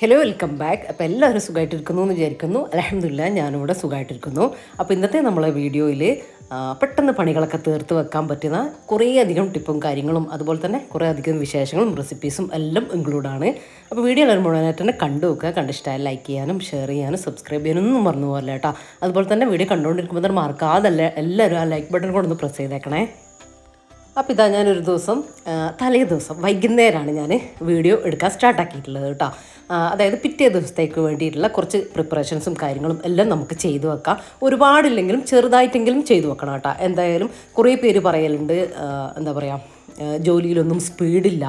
Hello welcome back. അപ്പോൾ എല്ലാവരും സുഖമായിട്ടിരിക്കുന്നു എന്ന് വിചാരിക്കുന്നു. അൽഹംദുലില്ലാ ഞാനിവിടെ സുഖമായിട്ടിരിക്കുന്നു. അപ്പോൾ ഇന്നത്തെ നമ്മളെ വീഡിയോയിൽ പെട്ടെന്ന് പണികളൊക്കെ തീർത്ത് വെക്കാൻ പറ്റുന്ന കുറേ അധികം ടിപ്പും കാര്യങ്ങളും അതുപോലെ തന്നെ കുറേ അധികം വിശേഷങ്ങളും റെസിപ്പീസും എല്ലാം ഇൻക്ലൂഡാണ്. അപ്പോൾ വീഡിയോ എല്ലാവരും മുഴുവനായിട്ട് തന്നെ കണ്ടു വെക്കുക. കണ്ടിഷ്ടമായി ലൈക്ക് ചെയ്യാനും ഷെയർ ചെയ്യാനും സബ്സ്ക്രൈബ് ചെയ്യാനൊന്നും മറന്നു പോകില്ല കേട്ടോ. അതുപോലെ തന്നെ വീഡിയോ കണ്ടുകൊണ്ടിരിക്കുമ്പോൾ തന്നെ മറക്കാതല്ല എല്ലാവരും ആ ലൈക്ക് ബട്ടൺ കൊണ്ടൊന്ന് പ്രസ് ചെയ്തേക്കണേ. അപ്പോൾ ഇതാ ഞാനൊരു ദിവസം തലേ ദിവസം വൈകുന്നേരമാണ് ഞാൻ വീഡിയോ എടുക്കാൻ സ്റ്റാർട്ടാക്കിയിട്ടുള്ളത് കേട്ടോ. അതായത് പിറ്റേ ദിവസത്തേക്ക് വേണ്ടിയിട്ടുള്ള കുറച്ച് പ്രിപ്പറേഷൻസും കാര്യങ്ങളും എല്ലാം നമുക്ക് ചെയ്തു വെക്കാം. ഒരുപാടില്ലെങ്കിലും ചെറുതായിട്ടെങ്കിലും ചെയ്തു വെക്കണം കേട്ടോ. എന്തായാലും കുറേ പേര് പറയലുണ്ട്, എന്താ പറയുക, ജോലിയിലൊന്നും സ്പീഡില്ല,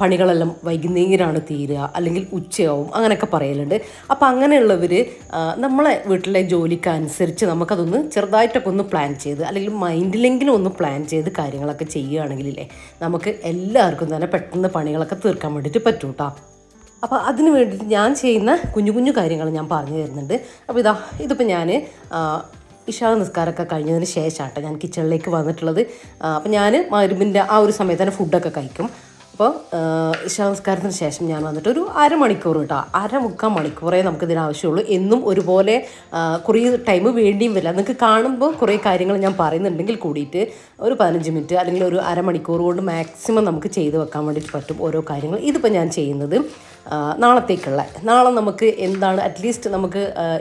പണികളെല്ലാം വൈകുന്നേരമാണ് തീരുക, അല്ലെങ്കിൽ ഉച്ചയാവും, അങ്ങനെയൊക്കെ പറയലുണ്ട്. അപ്പോൾ അങ്ങനെയുള്ളവർ നമ്മളെ വീട്ടിലെ ജോലിക്കനുസരിച്ച് നമുക്കതൊന്ന് ചെറുതായിട്ടൊക്കെ ഒന്ന് പ്ലാൻ ചെയ്ത്, അല്ലെങ്കിൽ മൈൻഡിലെങ്കിലും ഒന്ന് പ്ലാൻ ചെയ്ത് കാര്യങ്ങളൊക്കെ ചെയ്യുകയാണെങ്കിലേ നമുക്ക് എല്ലാവർക്കും തന്നെ പെട്ടെന്ന് പണികളൊക്കെ തീർക്കാൻ വേണ്ടിയിട്ട് പറ്റും കേട്ടോ. അപ്പോൾ അതിന് വേണ്ടിയിട്ട് ഞാൻ ചെയ്യുന്ന കുഞ്ഞു കുഞ്ഞു കാര്യങ്ങൾ ഞാൻ പറഞ്ഞു തരുന്നുണ്ട്. അപ്പോൾ ഇതിപ്പോൾ ഞാൻ ഇശാ നിസ്കാരമൊക്കെ കഴിഞ്ഞതിന് ശേഷമാട്ടോ ഞാൻ കിച്ചണിലേക്ക് വന്നിട്ടുള്ളത്. അപ്പോൾ ഞാൻ മഗ്‌രിബിൻ്റെ ആ ഒരു സമയത്ത് തന്നെ ഫുഡൊക്കെ കഴിക്കും. അപ്പോൾ ഇശാ നിസ്കാരത്തിന് ശേഷം ഞാൻ വന്നിട്ട് ഒരു അരമണിക്കൂർ കേട്ടോ, മുക്കാൽ മണിക്കൂറേ നമുക്കിതിന് ആവശ്യമുള്ളൂ. എന്നും ഒരുപോലെ കുറേ ടൈം വേണ്ടിയും വരില്ല. നിങ്ങൾക്ക് കാണുമ്പോൾ കുറേ കാര്യങ്ങൾ ഞാൻ പറയുന്നുണ്ടെങ്കിൽ കൂടിയിട്ട് ഒരു 15 മിനിറ്റ് അല്ലെങ്കിൽ ഒരു അരമണിക്കൂർ കൊണ്ട് മാക്സിമം നമുക്ക് ചെയ്ത് വെക്കാൻ വേണ്ടിയിട്ട് പറ്റും ഓരോ കാര്യങ്ങൾ. ഇതിപ്പോൾ ഞാൻ ചെയ്യുന്നത് നാളെ നമുക്ക് എന്താണ്, അറ്റ്ലീസ്റ്റ് നമുക്ക്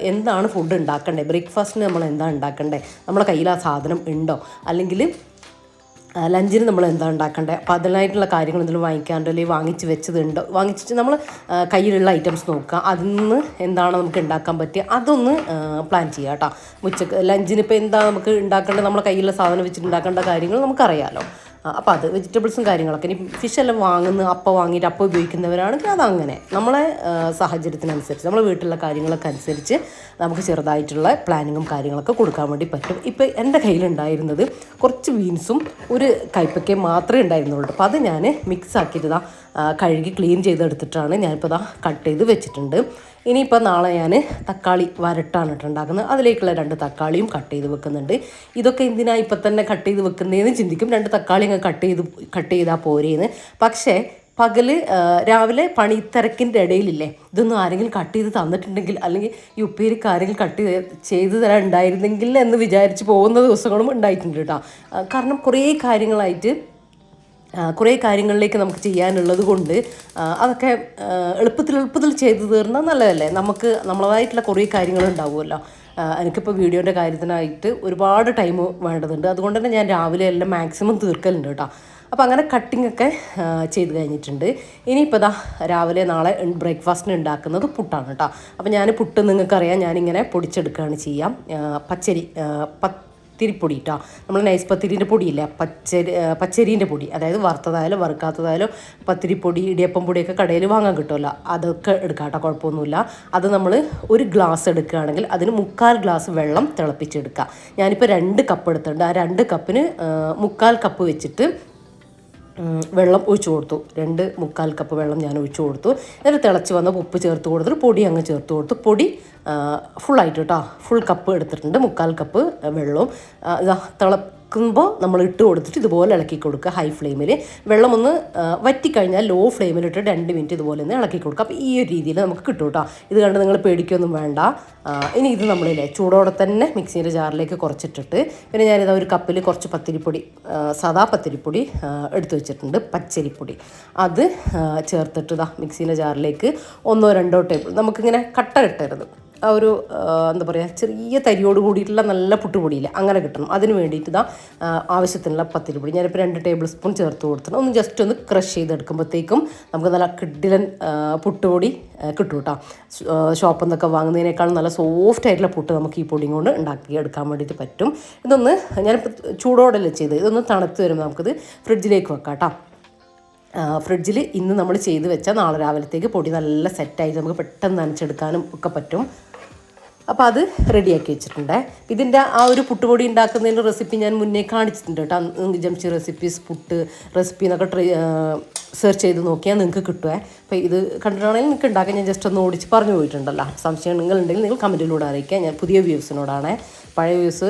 എന്താണ് ഫുഡ് ഉണ്ടാക്കേണ്ടത്, ബ്രേക്ക്ഫാസ്റ്റിന് നമ്മൾ എന്താണ് ഉണ്ടാക്കേണ്ടത്, നമ്മളെ കയ്യിൽ ആ സാധനം ഉണ്ടോ, അല്ലെങ്കിൽ ലഞ്ചിന് നമ്മൾ എന്താ ഉണ്ടാക്കേണ്ടത്, അപ്പോൾ അതിനായിട്ടുള്ള കാര്യങ്ങൾ എന്തെങ്കിലും വാങ്ങിക്കാണ്ടോ അല്ലെങ്കിൽ വാങ്ങിച്ച് വെച്ചതുണ്ടോ, വാങ്ങിച്ചിട്ട് നമ്മൾ കയ്യിലുള്ള ഐറ്റംസ് നോക്കുക, അതിൽ നിന്ന് എന്താണ് നമുക്ക് ഉണ്ടാക്കാൻ പറ്റുക അതൊന്ന് പ്ലാൻ ചെയ്യുക കേട്ടോ. ഉച്ചക്ക് ലഞ്ചിന് ഇപ്പോൾ എന്താ നമുക്ക് ഉണ്ടാക്കേണ്ടത്, നമ്മളെ കയ്യിലുള്ള സാധനം വെച്ചിട്ട് ഉണ്ടാക്കേണ്ട കാര്യങ്ങൾ നമുക്കറിയാമല്ലോ. അപ്പോൾ അത് വെജിറ്റബിൾസും കാര്യങ്ങളൊക്കെ. ഇനി ഫിഷെല്ലാം അപ്പോൾ വാങ്ങിയിട്ട് അപ്പോൾ ഉപയോഗിക്കുന്നവരാണെങ്കിൽ അതങ്ങനെ നമ്മളെ സാഹചര്യത്തിനനുസരിച്ച് നമ്മളെ വീട്ടിലുള്ള കാര്യങ്ങളൊക്കെ അനുസരിച്ച് നമുക്ക് ചെറുതായിട്ടുള്ള പ്ലാനിങ്ങും കാര്യങ്ങളൊക്കെ കൊടുക്കാൻ വേണ്ടി പറ്റും. ഇപ്പോൾ എൻ്റെ കയ്യിലുണ്ടായിരുന്നത് കുറച്ച് ബീൻസും ഒരു കൈപ്പക്കയും മാത്രമേ ഉണ്ടായിരുന്നുള്ളൂ. അപ്പോൾ അത് ഞാൻ മിക്സ് ആക്കിയിട്ട് കഴുകി ക്ലീൻ ചെയ്തെടുത്തിട്ടാണ് ഞാനിപ്പോൾ കട്ട് ചെയ്ത് വെച്ചിട്ടുണ്ട്. ഇനിയിപ്പോൾ നാളെ ഞാൻ തക്കാളി വരട്ടാണ് ഉണ്ടാക്കുന്നത്. അതിലേക്കുള്ള 2 തക്കാളിയും കട്ട് ചെയ്ത് വെക്കുന്നുണ്ട്. ഇതൊക്കെ എന്തിനാണ് ഇപ്പം തന്നെ കട്ട് ചെയ്ത് വെക്കുന്നതെന്ന് ചിന്തിക്കും. 2 തക്കാളി അങ്ങ് കട്ട് ചെയ്താൽ പോരേന്ന്. പക്ഷേ രാവിലെ പണി തിരക്കിൻ്റെ ഇടയിലില്ലേ, ഇതൊന്നും ആരെങ്കിലും കട്ട് ചെയ്ത് തന്നിട്ടുണ്ടെങ്കിൽ, അല്ലെങ്കിൽ ഈ ഉപ്പേരിക്ക് ആരെങ്കിലും കട്ട് ചെയ്ത് തരാൻ ഉണ്ടായിരുന്നെങ്കിൽ എന്ന് വിചാരിച്ച് പോകുന്ന ദിവസങ്ങളും ഉണ്ടായിട്ടുണ്ട് കേട്ടോ. കാരണം കുറേ കാര്യങ്ങളിലേക്ക് നമുക്ക് ചെയ്യാനുള്ളത് കൊണ്ട് അതൊക്കെ എളുപ്പത്തിൽ ചെയ്തു തീർന്നാൽ നല്ലതല്ലേ. നമുക്ക് നമ്മളതായിട്ടുള്ള കുറേ കാര്യങ്ങളുണ്ടാവുമല്ലോ. എനിക്കിപ്പോൾ വീഡിയോൻ്റെ കാര്യത്തിനായിട്ട് ഒരുപാട് ടൈം വേണ്ടതുണ്ട്. അതുകൊണ്ട് തന്നെ ഞാൻ രാവിലെ എല്ലാം മാക്സിമം തീർക്കലുണ്ട് കേട്ടോ. അപ്പോൾ അങ്ങനെ കട്ടിങ്ങൊക്കെ ചെയ്ത് കഴിഞ്ഞിട്ടുണ്ട്. ഇനിയിപ്പോൾ രാവിലെ നാളെ ബ്രേക്ക്ഫാസ്റ്റിന് ഉണ്ടാക്കുന്നത് പുട്ടാണ് കേട്ടോ. അപ്പോൾ ഞാൻ പുട്ട് നിങ്ങൾക്കറിയാം ഞാനിങ്ങനെ പൊടിച്ചെടുക്കുകയാണ് ചെയ്യാം. പത്തിരിപ്പൊടി കേട്ടോ, നമ്മൾ നൈസ് പത്തിരീൻ്റെ പൊടിയില്ല, പച്ചരീൻ്റെ പൊടി, അതായത് വറുത്തതായാലും വറുക്കാത്തതായാലും പത്തിരിപ്പൊടി ഇടിയപ്പം പൊടിയൊക്കെ കടയിൽ വാങ്ങാൻ കിട്ടുമല്ലോ, അതൊക്കെ എടുക്കാം കേട്ടോ, കുഴപ്പമൊന്നുമില്ല. അത് നമ്മൾ ഒരു ഗ്ലാസ് എടുക്കുകയാണെങ്കിൽ അതിന് 1/4 ഗ്ലാസ് വെള്ളം തിളപ്പിച്ചെടുക്കുക. ഞാനിപ്പോൾ 2 കപ്പ് എടുത്തിട്ടുണ്ട്. ആ 2 കപ്പിന് 1/4 കപ്പ് വെച്ചിട്ട് വെള്ളം ഒഴിച്ചു കൊടുത്തു. 2/4 കപ്പ് വെള്ളം ഞാൻ ഒഴിച്ചു കൊടുത്തു. എന്നിട്ട് തിളച്ച് വന്ന ഉപ്പ് ചേർത്ത് കൊടുത്തിട്ട് പൊടി അങ്ങ് ചേർത്ത് കൊടുത്തു. പൊടി ഫുള്ളായിട്ട് കേട്ടോ, ഫുൾ കപ്പ് എടുത്തിട്ടുണ്ട്. 1/4 കപ്പ് വെള്ളവും തിളക്കുമ്പോൾ നമ്മൾ ഇട്ട് കൊടുത്തിട്ട് ഇതുപോലെ ഇളക്കി കൊടുക്കുക. ഹൈ ഫ്ലെയിമിൽ വെള്ളം ഒന്ന് വറ്റിക്കഴിഞ്ഞാൽ ലോ ഫ്ലെയിമിലിട്ട് 2 മിനിറ്റ് ഇതുപോലെ ഒന്ന് ഇളക്കി കൊടുക്കുക. അപ്പോൾ ഈ ഒരു രീതിയിൽ നമുക്ക് കിട്ടും കേട്ടോ. ഇത് കണ്ട് നിങ്ങൾ പേടിക്കൊന്നും വേണ്ട. ഇനി ഇത് നമ്മളില്ലേ ചൂടോടെ തന്നെ മിക്സിയുടെ ജാറിലേക്ക് കുറച്ചിട്ടിട്ട്, പിന്നെ ഞാനിതാ ഒരു കപ്പിൽ കുറച്ച് പത്തിരിപ്പൊടി, സാദാ പത്തിരിപ്പൊടി എടുത്തു വെച്ചിട്ടുണ്ട്, പച്ചരിപ്പൊടി അത് ചേർത്തിട്ട് മിക്സിയുടെ ജാറിലേക്ക് 1-2 ടേബിൾ, നമുക്കിങ്ങനെ കട്ട കിട്ടരുത്, ആ ഒരു എന്താ പറയുക, ചെറിയ തരിയോട് കൂടിയിട്ടുള്ള നല്ല പുട്ടുപൊടിയില്ല അങ്ങനെ കിട്ടണം. അതിന് വേണ്ടിയിട്ട് ആവശ്യത്തിനുള്ള പത്തിരിപ്പൊടി ഞാനിപ്പോൾ 2 ടേബിൾ സ്പൂൺ ചേർത്ത് കൊടുത്തിട്ട് ഒന്ന് ജസ്റ്റ് ഒന്ന് ക്രഷ് ചെയ്തെടുക്കുമ്പോഴത്തേക്കും നമുക്ക് നല്ല കിഡിലൻ പുട്ടുപൊടി കിട്ടും കേട്ടോ. ഷോപ്പിൽ നിന്നൊക്കെ വാങ്ങുന്നതിനേക്കാളും നല്ല സോഫ്റ്റ് ആയിട്ടുള്ള പുട്ട് നമുക്ക് ഈ പൊടിയും കൊണ്ട് ഉണ്ടാക്കി എടുക്കാൻ വേണ്ടിയിട്ട് പറ്റും. ഇതൊന്ന് ഞാനിപ്പോൾ ചൂടോടല്ലേ ചെയ്ത്, ഇതൊന്ന് തണുത്ത് വരുമ്പോൾ നമുക്കിത് ഫ്രിഡ്ജിലേക്ക് വെക്കാം കേട്ടോ. ഫ്രിഡ്ജിൽ ഇന്ന് നമ്മൾ ചെയ്ത് വെച്ചാൽ നാളെ രാവിലത്തേക്ക് പൊടി നല്ല സെറ്റായിട്ട് നമുക്ക് പെട്ടെന്ന് നനച്ചെടുക്കാനും ഒക്കെ പറ്റും. അപ്പോൾ അത് റെഡിയാക്കി വെച്ചിട്ടുണ്ട്. ഇതിൻ്റെ ആ ഒരു പുട്ടുപൊടി ഉണ്ടാക്കുന്നതിൻ്റെ റെസിപ്പി ഞാൻ മുന്നേ കാണിച്ചിട്ടുണ്ട് കേട്ടോ. ജംഷി റെസിപ്പീസ് പുട്ട് റെസിപ്പി എന്നൊക്കെ സെർച്ച് ചെയ്ത് നോക്കിയാൽ നിങ്ങൾക്ക് കിട്ടുമേ. അപ്പോൾ ഇത് കണ്ടിട്ടാണെങ്കിൽ നിങ്ങൾക്ക് ഉണ്ടാക്കാൻ ഞാൻ ജസ്റ്റ് ഒന്ന് ഓടിച്ച് പറഞ്ഞു പോയിട്ടുണ്ടല്ലോ. സംശയങ്ങളുണ്ടെങ്കിൽ നിങ്ങൾ കമൻറ്റിലൂടെ അറിയിക്കുക. ഞാൻ പുതിയ വ്യൂസിനോടാണ്, പഴയ വ്യൂസ്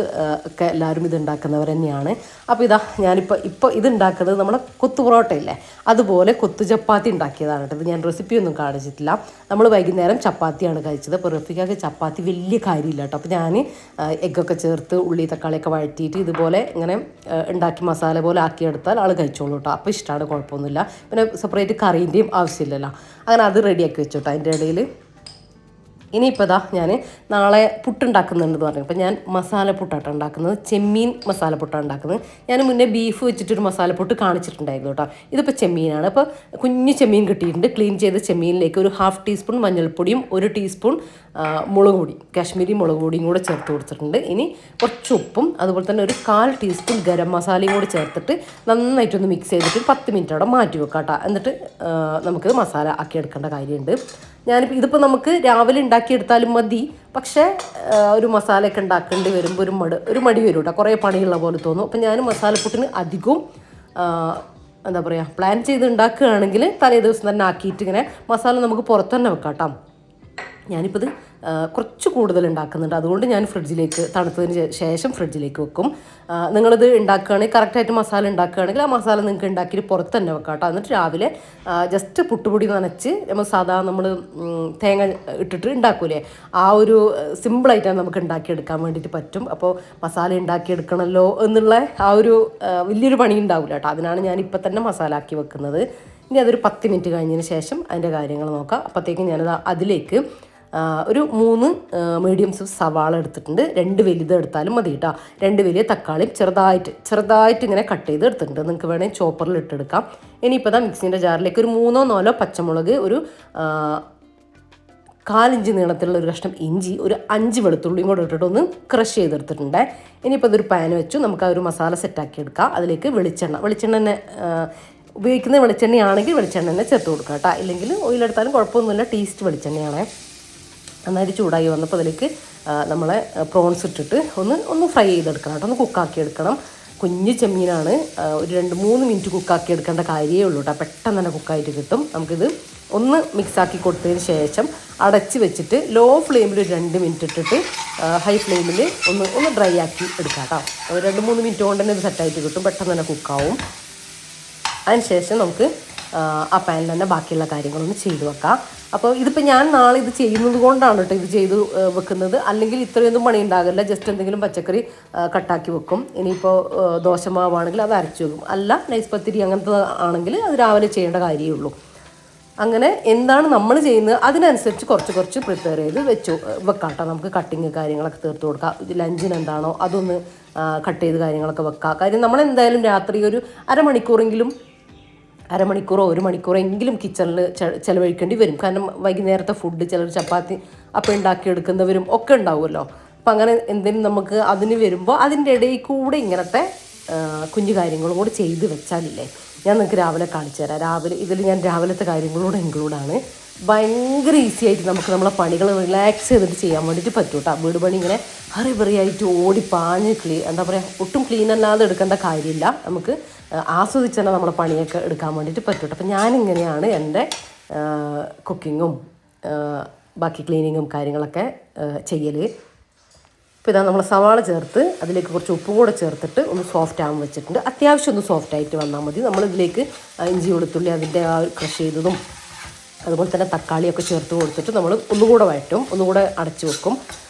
ഒക്കെ എല്ലാവരും ഇത് ഉണ്ടാക്കുന്നവർ തന്നെയാണ്. അപ്പോൾ ഇതാ ഞാനിപ്പോൾ ഇത് ഉണ്ടാക്കുന്നത് നമ്മുടെ കൊത്തു പൊറോട്ട ഇല്ലേ, അതുപോലെ കൊത്തു ചപ്പാത്തി ഉണ്ടാക്കിയതാണ് കേട്ടോ. ഇത് ഞാൻ റെസിപ്പി ഒന്നും കാണിച്ചിട്ടില്ല. നമ്മൾ വൈകുന്നേരം ചപ്പാത്തിയാണ് കഴിച്ചത്. അപ്പോൾ റഫീഖയ്ക്ക് ചപ്പാത്തി വലിയ കാര്യമില്ല കേട്ടോ. അപ്പോൾ ഞാൻ എഗ്ഗൊക്കെ ചേർത്ത് ഉള്ളി തക്കാളിയൊക്കെ വഴറ്റിയിട്ട് ഇതുപോലെ ഇങ്ങനെ ഉണ്ടാക്കി മസാല പോലെ ആക്കിയെടുത്താൽ ആൾ കഴിച്ചോളൂ കേട്ടോ. അപ്പോൾ ഇഷ്ടമാണ്, കുഴപ്പമൊന്നുമില്ല. പിന്നെ സെപ്പറേറ്റ് കറീൻ്റെയും ആവശ്യമില്ലല്ലോ. അങ്ങനെ അത് റെഡിയാക്കി വെച്ചു കേട്ടോ. അതിൻ്റെ ഇടയിൽ ഇനിയിപ്പോൾ ഇതാ ഞാൻ നാളെ പുട്ടുണ്ടാക്കുന്നുണ്ടെന്ന് പറഞ്ഞു. അപ്പോൾ ഞാൻ മസാലപ്പുട്ടാണ് ഉണ്ടാക്കുന്നത്, ചെമ്മീൻ മസാലപ്പുട്ടാണ് ഉണ്ടാക്കുന്നത്. ഞാൻ മുന്നേ ബീഫ് വെച്ചിട്ടൊരു മസാലപ്പുട്ട് കാണിച്ചിട്ടുണ്ടായിരുന്നു കേട്ടോ. ഇതിപ്പോൾ ചെമ്മീനാണ്. അപ്പോൾ കുഞ്ഞു ചെമ്മീൻ കിട്ടിയിട്ടുണ്ട്. ക്ലീൻ ചെയ്ത ചെമ്മീനിലേക്ക് ഒരു 1/2 ടീസ്പൂൺ മഞ്ഞൾപ്പൊടിയും 1 ടീസ്പൂൺ മുളക് പൊടി, കാശ്മീരി മുളക് പൊടിയും കൂടെ ചേർത്ത് കൊടുത്തിട്ടുണ്ട്. ഇനി കുറച്ച് ഉപ്പും അതുപോലെ തന്നെ ഒരു 1/4 ടീസ്പൂൺ ഗരം മസാലയും കൂടെ ചേർത്തിട്ട് നന്നായിട്ടൊന്ന് മിക്സ് ചെയ്തിട്ട് 10 മിനിറ്റ് അവിടെ മാറ്റി വെക്കാം കേട്ടോ. എന്നിട്ട് നമുക്ക് മസാല ആക്കി എടുക്കേണ്ട കാര്യമുണ്ട്. ഞാനിപ്പോൾ ഇതിപ്പോൾ നമുക്ക് രാവിലെ ഉണ്ടാക്കിയെടുത്താലും മതി. പക്ഷേ ഒരു മസാലയൊക്കെ ഉണ്ടാക്കേണ്ടി വരുമ്പോൾ ഒരു മടി വരും കേട്ടോ, കുറേ പണിയുള്ള പോലെ തോന്നും. അപ്പോൾ ഞാൻ മസാലപ്പുട്ടിന് അധികവും എന്താ പറയുക, പ്ലാൻ ചെയ്ത് ഉണ്ടാക്കുകയാണെങ്കിൽ തലേ ദിവസം തന്നെ ആക്കിയിട്ട് ഇങ്ങനെ മസാല നമുക്ക് പുറത്ത് തന്നെ വെക്കാം കേട്ടോ. ഞാനിപ്പോൾ ഇത് കുറച്ച് കൂടുതൽ ഉണ്ടാക്കുന്നുണ്ട്. അതുകൊണ്ട് ഞാൻ തണുത്തതിന് ശേഷം ഫ്രിഡ്ജിലേക്ക് വെക്കും. നിങ്ങളിത് ഉണ്ടാക്കുകയാണെങ്കിൽ കറക്റ്റായിട്ട് മസാല ഉണ്ടാക്കുകയാണെങ്കിൽ ആ മസാല നിങ്ങൾക്ക് ഉണ്ടാക്കിയിട്ട് പുറത്ത് തന്നെ വെക്കാം കേട്ടോ. എന്നിട്ട് രാവിലെ ജസ്റ്റ് പുട്ടുപൊടി നനച്ച് നമ്മൾ തേങ്ങ ഇട്ടിട്ട് ഉണ്ടാക്കൂലേ, ആ ഒരു സിമ്പിളായിട്ടാണ് നമുക്ക് ഉണ്ടാക്കിയെടുക്കാൻ വേണ്ടിയിട്ട് പറ്റും. അപ്പോൾ മസാല ഉണ്ടാക്കിയെടുക്കണമല്ലോ എന്നുള്ള ആ ഒരു വലിയൊരു പണി ഉണ്ടാവില്ല കേട്ടോ. അതിനാണ് ഞാൻ ഇപ്പം തന്നെ മസാല ആക്കി വെക്കുന്നത്. ഇനി അതൊരു 10 മിനിറ്റ് കഴിഞ്ഞതിന് ശേഷം അതിൻ്റെ കാര്യങ്ങൾ നോക്കാം. അപ്പോഴത്തേക്കും ഞാനത് അതിലേക്ക് ഒരു 3 മീഡിയം സവാള എടുത്തിട്ടുണ്ട്. 2 വലുത് എടുത്താലും മതി കേട്ടോ. 2 വലിയ തക്കാളിയും ചെറുതായിട്ട് ഇങ്ങനെ കട്ട് ചെയ്ത് എടുത്തിട്ടുണ്ട്. നിങ്ങൾക്ക് വേണമെങ്കിൽ ചോപ്പറിൽ ഇട്ടെടുക്കാം. ഇനിയിപ്പോൾ മിക്സിൻ്റെ ജാറിലേക്ക് ഒരു 3-4 പച്ചമുളക്, ഒരു 1/4 ഇഞ്ച് നീളത്തിലുള്ള ഒരു കഷ്ണം ഇഞ്ചി, ഒരു 5 വെളുത്തുള്ളിയും കൂടെ ഇട്ടിട്ട് ഒന്ന് ക്രഷ് ചെയ്തെടുത്തിട്ടുണ്ട്. ഇനിയിപ്പോൾ അതൊരു പാൻ വെച്ചു നമുക്ക് ആ ഒരു മസാല സെറ്റാക്കി എടുക്കാം. അതിലേക്ക് വെളിച്ചെണ്ണ തന്നെ ഉപയോഗിക്കുന്ന വെളിച്ചെണ്ണയാണെങ്കിൽ വെളിച്ചെണ്ണ തന്നെ ചേർത്ത് കൊടുക്കാം കേട്ടോ. ഇല്ലെങ്കിൽ ഓയിലെടുത്താലും കുഴപ്പമൊന്നുമില്ല, ടേസ്റ്റ് വെളിച്ചെണ്ണയാണ്. നന്നായിട്ട് ചൂടായി വന്നപ്പോൾ അതിലേക്ക് നമ്മളെ പ്രോൺസ് ഇട്ടിട്ട് ഒന്ന് ഫ്രൈ ചെയ്തെടുക്കണം കേട്ടോ, ഒന്ന് കുക്കാക്കി എടുക്കണം. കുഞ്ഞ് ചെമ്മീനാണ്, ഒരു 2-3 മിനിറ്റ് കുക്കാക്കി എടുക്കേണ്ട കാര്യമേ ഉള്ളൂ കേട്ടോ. പെട്ടെന്ന് തന്നെ കുക്കായിട്ട് കിട്ടും. നമുക്കിത് ഒന്ന് മിക്സാക്കി കൊടുത്തതിന് ശേഷം അടച്ച് വെച്ചിട്ട് ലോ ഫ്ലെയിമിൽ 2 മിനിറ്റ് ഇട്ടിട്ട് ഹൈ ഫ്ലെയിമിൽ ഒന്ന് ഡ്രൈ ആക്കി എടുക്കാം കേട്ടോ. 2-3 മിനിറ്റ് കൊണ്ട് തന്നെ ഇത് സെറ്റായിട്ട് കിട്ടും, പെട്ടെന്ന് തന്നെ കുക്കാവും. അതിന് ശേഷം നമുക്ക് ആ പാനിൽ തന്നെ ബാക്കിയുള്ള കാര്യങ്ങളൊന്ന് ചെയ്ത് വെക്കാം. അപ്പോൾ ഇതിപ്പോൾ ഞാൻ നാളെ ഇത് ചെയ്യുന്നത് കൊണ്ടാണ് കേട്ടോ ഇത് ചെയ്ത് വെക്കുന്നത്. അല്ലെങ്കിൽ ഇത്രയൊന്നും പണി ഉണ്ടാകില്ല. ജസ്റ്റ് എന്തെങ്കിലും പച്ചക്കറി കട്ടാക്കി വെക്കും. ഇനിയിപ്പോൾ ദോശമാവാണെങ്കിൽ അത് അരച്ച് വെക്കും. അല്ല നൈസ് പത്തിരി അങ്ങനത്തെ ആണെങ്കിൽ അത് രാവിലെ ചെയ്യേണ്ട കാര്യമേ ഉള്ളൂ. അങ്ങനെ എന്താണ് നമ്മൾ ചെയ്യുന്നത് അതിനനുസരിച്ച് കുറച്ച് പ്രിപ്പയർ ചെയ്ത് വെക്കാം കേട്ടോ. നമുക്ക് കട്ടിങ് കാര്യങ്ങളൊക്കെ തീർത്ത് കൊടുക്കാം. ലഞ്ചിന് എന്താണോ അതൊന്ന് കട്ട് ചെയ്ത് കാര്യങ്ങളൊക്കെ വെക്കാം. കാര്യം നമ്മളെന്തായാലും രാത്രി ഒരു അരമണിക്കൂറോ 1 മണിക്കൂറോ എങ്കിലും കിച്ചണിൽ ചിലവഴിക്കേണ്ടി വരും. കാരണം വൈകുന്നേരത്തെ ഫുഡ് ചിലർ ചപ്പാത്തി അപ്പം ഉണ്ടാക്കിയെടുക്കുന്നവരും ഒക്കെ ഉണ്ടാവുമല്ലോ. അപ്പം അങ്ങനെ എന്തെങ്കിലും നമുക്ക് അതിന് വരുമ്പോൾ അതിൻ്റെ ഇടയിൽ കൂടെ ഇങ്ങനത്തെ കുഞ്ഞു കാര്യങ്ങളും കൂടെ ചെയ്ത് വെച്ചാലില്ലേ, ഞാൻ നിങ്ങൾക്ക് രാവിലെ കാണിച്ചു തരാം. ഇതിൽ ഞാൻ രാവിലത്തെ കാര്യങ്ങളൂടെ ഇൻക്ലൂഡാണ്. ഭയങ്കര ഈസി ആയിട്ട് നമുക്ക് നമ്മളെ പണികൾ റിലാക്സ് ചെയ്തിട്ട് ചെയ്യാൻ വേണ്ടിയിട്ട് പറ്റും കേട്ടോ. വീട് പണി ഇങ്ങനെ ഹറിബറിയായിട്ട് ഓടിപ്പാഞ്ഞ് എന്താ പറയുക, ഒട്ടും ക്ലീൻ അല്ലാതെ എടുക്കേണ്ട കാര്യമില്ല. നമുക്ക് ആസ്വദിച്ച് തന്നെ നമ്മുടെ പണിയൊക്കെ എടുക്കാൻ വേണ്ടിയിട്ട് പറ്റും കേട്ടോ. അപ്പം ഞാനിങ്ങനെയാണ് എൻ്റെ കുക്കിങ്ങും ബാക്കി ക്ലീനിങ്ങും കാര്യങ്ങളൊക്കെ ചെയ്യൽ. ഇപ്പോൾ ഇതാ നമ്മൾ സവാള ചേർത്ത് അതിലേക്ക് കുറച്ച് ഉപ്പും കൂടെ ചേർത്തിട്ട് ഒന്ന് സോഫ്റ്റ് ആകാൻ വെച്ചിട്ടുണ്ട്. അത്യാവശ്യം ഒന്ന് സോഫ്റ്റായിട്ട് വന്നാൽ മതി. നമ്മളിതിലേക്ക് ഇഞ്ചി വെളുത്തുള്ളി അതിൻ്റെ ആ ക്രഷ് ചെയ്തതും അതുപോലെ തന്നെ തക്കാളിയൊക്കെ ചേർത്ത് കൊടുത്തിട്ട് നമ്മൾ ഒന്നുകൂടെ ഒന്നുകൂടെ അടച്ച് വെക്കും.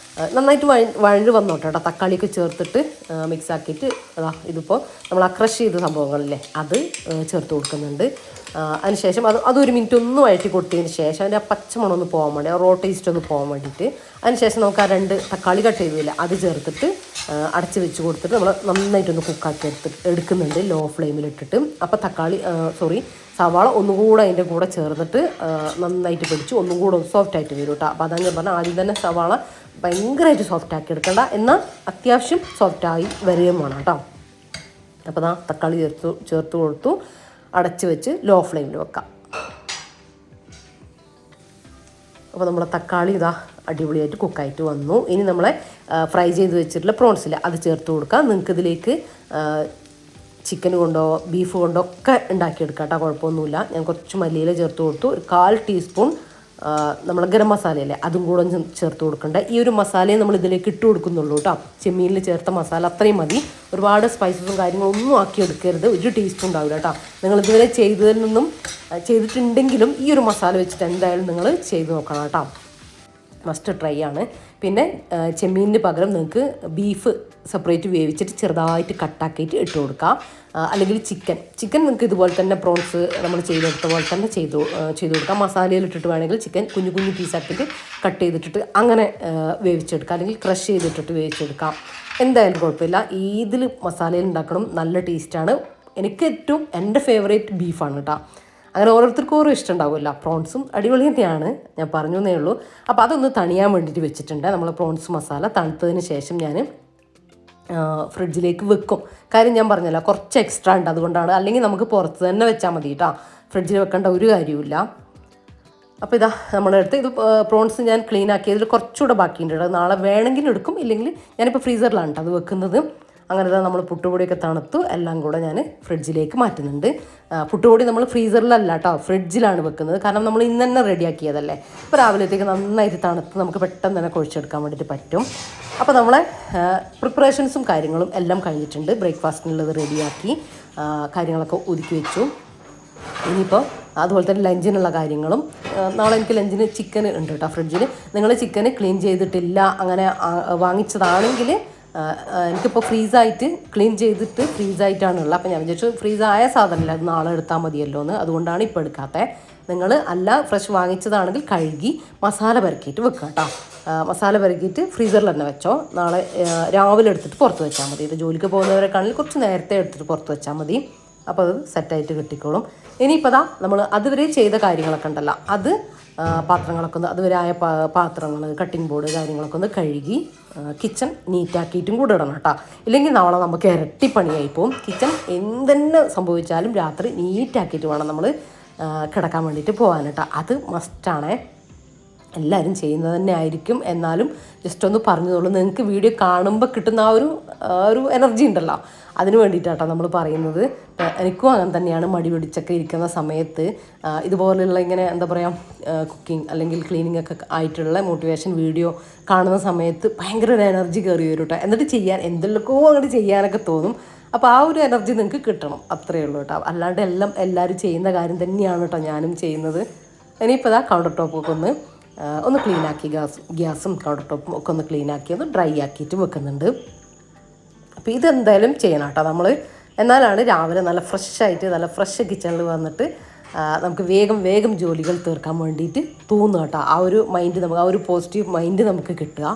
നന്നായിട്ട് വഴഞ്ഞ് വന്നോട്ടെ കേട്ടോ. തക്കാളിയൊക്കെ ചേർത്തിട്ട് മിക്സാക്കിയിട്ട് ഇതിപ്പോൾ നമ്മൾ ആ ക്രഷ് ചെയ്ത സംഭവങ്ങളില്ലേ അത് ചേർത്ത് കൊടുക്കുന്നുണ്ട്. അതിനുശേഷം അതൊരു മിനിറ്റ് ഒന്ന് വഴറ്റി കൊടുത്തതിന് ശേഷം അതിൻ്റെ ആ പച്ചമണം ഒന്ന് പോകാൻ വേണ്ടി, ആ റോ ടേസ്റ്റ് ഒന്ന് പോകാൻ വേണ്ടിയിട്ട് അതിനുശേഷം നമുക്ക് ആ 2 തക്കാളി കട്ട് ചെയ്തില്ല അത് ചേർത്തിട്ട് അടച്ച് വെച്ച് കൊടുത്തിട്ട് നമ്മൾ നന്നായിട്ടൊന്ന് കുക്കാക്കി എടുക്കുന്നുണ്ട് ലോ ഫ്ലെയിമിലിട്ടിട്ട്. അപ്പോൾ സവാള ഒന്നുകൂടെ അതിൻ്റെ കൂടെ ചേർന്നിട്ട് നന്നായിട്ട് പിടിച്ച് ഒന്നുകൂടെ സോഫ്റ്റായിട്ട് വരും കേട്ടോ. അപ്പോൾ അതാണ് ഞാൻ പറഞ്ഞാൽ ആദ്യം തന്നെ സവാള ഭയങ്കരമായിട്ട് സോഫ്റ്റാക്കി എടുക്കണ്ട, എന്നാൽ അത്യാവശ്യം സോഫ്റ്റായി വരികയും വേണം കേട്ടോ. അപ്പോൾ തക്കാളി ചേർത്ത് കൊടുത്തു, അടച്ച് വെച്ച് ലോ ഫ്ലെയിമിൽ വെക്കാം. അപ്പോൾ നമ്മളെ തക്കാളി അടിപൊളിയായിട്ട് കുക്കായിട്ട് വന്നു. ഇനി നമ്മളെ ഫ്രൈ ചെയ്ത് വെച്ചിട്ടുള്ള പ്രോൺസില്ല അത് ചേർത്ത് കൊടുക്കാം. നിങ്ങൾക്കിതിലേക്ക് ചിക്കൻ കൊണ്ടോ ബീഫ് കൊണ്ടോ ഒക്കെ ഉണ്ടാക്കിയെടുക്കാം കേട്ടോ, കുഴപ്പമൊന്നുമില്ല. ഞാൻ കുറച്ച് മല്ലിയില ചേർത്ത് കൊടുത്തു. ഒരു 1/4 ടീസ്പൂൺ നമ്മൾ ഗരം മസാലയല്ലേ അതും കൂടെ ചേർത്ത് കൊടുക്കണ്ട. ഈ ഒരു മസാലയും നമ്മൾ ഇതിലേക്ക് ഇട്ട് കൊടുക്കുന്നുള്ളൂ കേട്ടോ. ചെമ്മീനിൽ ചേർത്ത മസാല അത്രയും മതി. ഒരുപാട് സ്പൈസസും കാര്യങ്ങളൊന്നും ആക്കി എടുക്കരുത്. 1 ടീസ്പൂൺ ഉണ്ടാവില്ല കേട്ടോ. നിങ്ങൾ ഇതുവരെ ചെയ്തിട്ടുണ്ടെങ്കിലും ഈ ഒരു മസാല വെച്ചിട്ട് എന്തായാലും നിങ്ങൾ ചെയ്ത് നോക്കണം കേട്ടോ. മസ്റ്റ് ട്രൈ ആണ്. പിന്നെ ചെമ്മീനിന് പകരം നിങ്ങൾക്ക് ബീഫ് സെപ്പറേറ്റ് വേവിച്ചിട്ട് ചെറുതായിട്ട് കട്ടാക്കിയിട്ട് ഇട്ട് കൊടുക്കാം. അല്ലെങ്കിൽ ചിക്കൻ നിങ്ങൾക്ക് ഇതുപോലെ തന്നെ പ്രോൺസ് നമ്മൾ ചെയ്തെടുത്ത പോലെ തന്നെ ചെയ്ത് കൊടുക്കാം. മസാലയിൽ ഇട്ടിട്ട് വേണമെങ്കിൽ ചിക്കൻ കുഞ്ഞു കുഞ്ഞു പീസാക്കിയിട്ട് കട്ട് ചെയ്തിട്ടിട്ട് അങ്ങനെ വേവിച്ചെടുക്കാം. അല്ലെങ്കിൽ ക്രഷ് ചെയ്തിട്ടിട്ട് വേവിച്ചെടുക്കാം. എന്തായാലും കുഴപ്പമില്ല. ഇതിൽ മസാലയിൽ ഉണ്ടാക്കണം, നല്ല ടേസ്റ്റാണ്. എനിക്ക് ഏറ്റവും എൻ്റെ ഫേവറേറ്റ് ബീഫാണ് കേട്ടോ. അങ്ങനെ ഓരോരുത്തർക്കും ഓരോ ഇഷ്ടം ഉണ്ടാവുമല്ലോ. പ്രോൺസും അടിപൊളി തന്നെയാണ്, ഞാൻ പറഞ്ഞു എന്നേ ഉള്ളൂ. അപ്പോൾ അതൊന്ന് തണിയാൻ വേണ്ടിയിട്ട് വെച്ചിട്ടുണ്ട്. നമ്മൾ പ്രോൺസ് മസാല തണുത്തതിന് ശേഷം ഞാൻ ഫ്രിഡ്ജിലേക്ക് വെക്കും. കാര്യം ഞാൻ പറഞ്ഞല്ലോ, കുറച്ച് എക്സ്ട്രാ ഉണ്ട്, അതുകൊണ്ടാണ്. അല്ലെങ്കിൽ നമുക്ക് പുറത്ത് തന്നെ വെച്ചാൽ മതി കേട്ടോ, ഫ്രിഡ്ജിൽ വെക്കേണ്ട ഒരു കാര്യമില്ല. അപ്പോൾ ഇതാ നമ്മളെടുത്ത് ഇത് പ്രോൺസ് ഞാൻ ക്ലീൻ ആക്കിയതിൽ കുറച്ചുകൂടെ ബാക്കിയുണ്ട്. നാളെ വേണമെങ്കിൽ എടുക്കും, ഇല്ലെങ്കിൽ ഞാനിപ്പോൾ ഫ്രീസറിലാണ് കേട്ടോ അത് വെക്കുന്നത്. അങ്ങനെ നമ്മൾ പുട്ടുപൊടിയൊക്കെ തണുത്തു, എല്ലാം കൂടെ ഞാൻ ഫ്രിഡ്ജിലേക്ക് മാറ്റുന്നുണ്ട്. പുട്ടുപൊടി നമ്മൾ ഫ്രീസറിലല്ല കേട്ടോ, ഫ്രിഡ്ജിലാണ് വെക്കുന്നത്. കാരണം നമ്മൾ ഇന്ന് തന്നെ റെഡിയാക്കിയതല്ലേ. ഇപ്പോൾ രാവിലത്തേക്ക് നന്നായിട്ട് തണുത്ത് നമുക്ക് പെട്ടെന്ന് തന്നെ കുഴച്ചെടുക്കാൻ വേണ്ടിയിട്ട് പറ്റും. അപ്പോൾ നമ്മളെ പ്രിപ്പറേഷൻസും കാര്യങ്ങളും എല്ലാം കഴിഞ്ഞിട്ടുണ്ട്. ബ്രേക്ക്ഫാസ്റ്റിനുള്ളത് റെഡിയാക്കി കാര്യങ്ങളൊക്കെ ഒതുക്കി വെച്ചു. ഇനിയിപ്പോൾ അതുപോലെ തന്നെ ലഞ്ചിനുള്ള കാര്യങ്ങളും നാളെ എനിക്ക് ലഞ്ചിന് ചിക്കൻ ഉണ്ട് കേട്ടോ ഫ്രിഡ്ജിൽ. നിങ്ങൾ ചിക്കൻ ക്ലീൻ ചെയ്തിട്ടില്ല അങ്ങനെ വാങ്ങിച്ചതാണെങ്കിൽ എനിക്കിപ്പോൾ ഫ്രീസായിട്ട് ക്ലീൻ ചെയ്തിട്ട് ഫ്രീസായിട്ടാണുള്ളത്. അപ്പോൾ ഞാൻ വിചാരിച്ചു ഫ്രീസായ സാധനമല്ല, അത് നാളെ എടുത്താൽ മതിയല്ലോ എന്ന്, അതുകൊണ്ടാണ് ഇപ്പോൾ എടുക്കാത്തത്. നിങ്ങൾ അല്ല ഫ്രഷ് വാങ്ങിച്ചതാണെങ്കിൽ കഴുകി മസാല പുരക്കിയിട്ട് വെക്കുക കേട്ടോ. മസാല പുരക്കിയിട്ട് ഫ്രീസറിൽ തന്നെ വെച്ചോ. നാളെ രാവിലെ എടുത്തിട്ട് പുറത്ത് വെച്ചാൽ മതി. ഇത് ജോലിക്ക് പോകുന്നവരെക്കാണെങ്കിൽ കുറച്ച് നേരത്തെ എടുത്തിട്ട് പുറത്ത് വെച്ചാൽ മതി. അപ്പോൾ അത് സെറ്റായിട്ട് കിട്ടിക്കോളും. ഇനിയിപ്പോൾ ദാ നമ്മൾ അതുവരെ ചെയ്ത കാര്യങ്ങളൊക്കെ ഉണ്ടല്ലോ, അത് പാത്രങ്ങളൊക്കെ ഒന്ന് അതുവരെ ആയ പാത്രങ്ങൾ കട്ടിംഗ് ബോർഡ് കാര്യങ്ങളൊക്കെ ഒന്ന് കഴുകി കിച്ചൺ നീറ്റാക്കിയിട്ടും കൂടെ ഇടണം കേട്ടോ. ഇല്ലെങ്കിൽ നാളെ നമുക്ക് ഇരട്ടി പണിയായി പോവും. കിച്ചൺ എന്തെന്നെ സംഭവിച്ചാലും രാത്രി നീറ്റാക്കിയിട്ട് വേണം നമ്മൾ കിടക്കാൻ വേണ്ടിയിട്ട് പോകാൻ കേട്ടോ. അത് മസ്റ്റാണേ. എല്ലാവരും ചെയ്യുന്നത് തന്നെ ആയിരിക്കും. എന്നാലും ജസ്റ്റ് ഒന്ന് പറഞ്ഞതോളൂ. നിങ്ങൾക്ക് വീഡിയോ കാണുമ്പോൾ കിട്ടുന്ന ആ ഒരു എനർജി ഉണ്ടല്ലോ, അതിന് വേണ്ടിയിട്ടാട്ടോ നമ്മൾ പറയുന്നത്. എനിക്കും അങ്ങനെ തന്നെയാണ്. മടി പിടിച്ചൊക്കെ ഇരിക്കുന്ന സമയത്ത് ഇതുപോലെയുള്ള ഇങ്ങനെ എന്താ പറയുക കുക്കിംഗ് അല്ലെങ്കിൽ ക്ലീനിങ് ഒക്കെ ആയിട്ടുള്ള മോട്ടിവേഷൻ വീഡിയോ കാണുന്ന സമയത്ത് ഭയങ്കര ഒരു എനർജി കയറി വരും കേട്ടോ. എന്നിട്ട് ചെയ്യാൻ എന്തെല്ലാമോ അങ്ങോട്ട് ചെയ്യാനൊക്കെ തോന്നും. അപ്പോൾ ആ ഒരു എനർജി നിങ്ങൾക്ക് കിട്ടണം, അത്രയേ ഉള്ളൂ കേട്ടോ. അല്ലാണ്ട് എല്ലാവരും ചെയ്യുന്ന കാര്യം തന്നെയാണ് കേട്ടോ ഞാനും ചെയ്യുന്നത്. ഇനിയിപ്പോൾ ഇതാ കൗണ്ടർ ടോപ്പൊക്കെ ഒന്ന് ക്ലീൻ ആക്കി ഗ്യാസും കൗണ്ടർ ടോപ്പും ഒക്കെ ഒന്ന് ക്ലീൻ ആക്കി ഒന്ന് ഡ്രൈ ആക്കിയിട്ട് വെക്കുന്നുണ്ട്. അപ്പോൾ ഇതെന്തായാലും ചെയ്യണം കേട്ടോ നമ്മൾ. എന്നാലാണ് രാവിലെ നല്ല ഫ്രഷായിട്ട് നല്ല ഫ്രഷ് കിച്ചണിൽ വന്നിട്ട് നമുക്ക് വേഗം ജോലികൾ തീർക്കാൻ വേണ്ടിയിട്ട് തോന്നുക കേട്ടോ. ആ ഒരു മൈൻഡ് നമുക്ക്, ആ ഒരു പോസിറ്റീവ് മൈൻഡ് നമുക്ക് കിട്ടുക.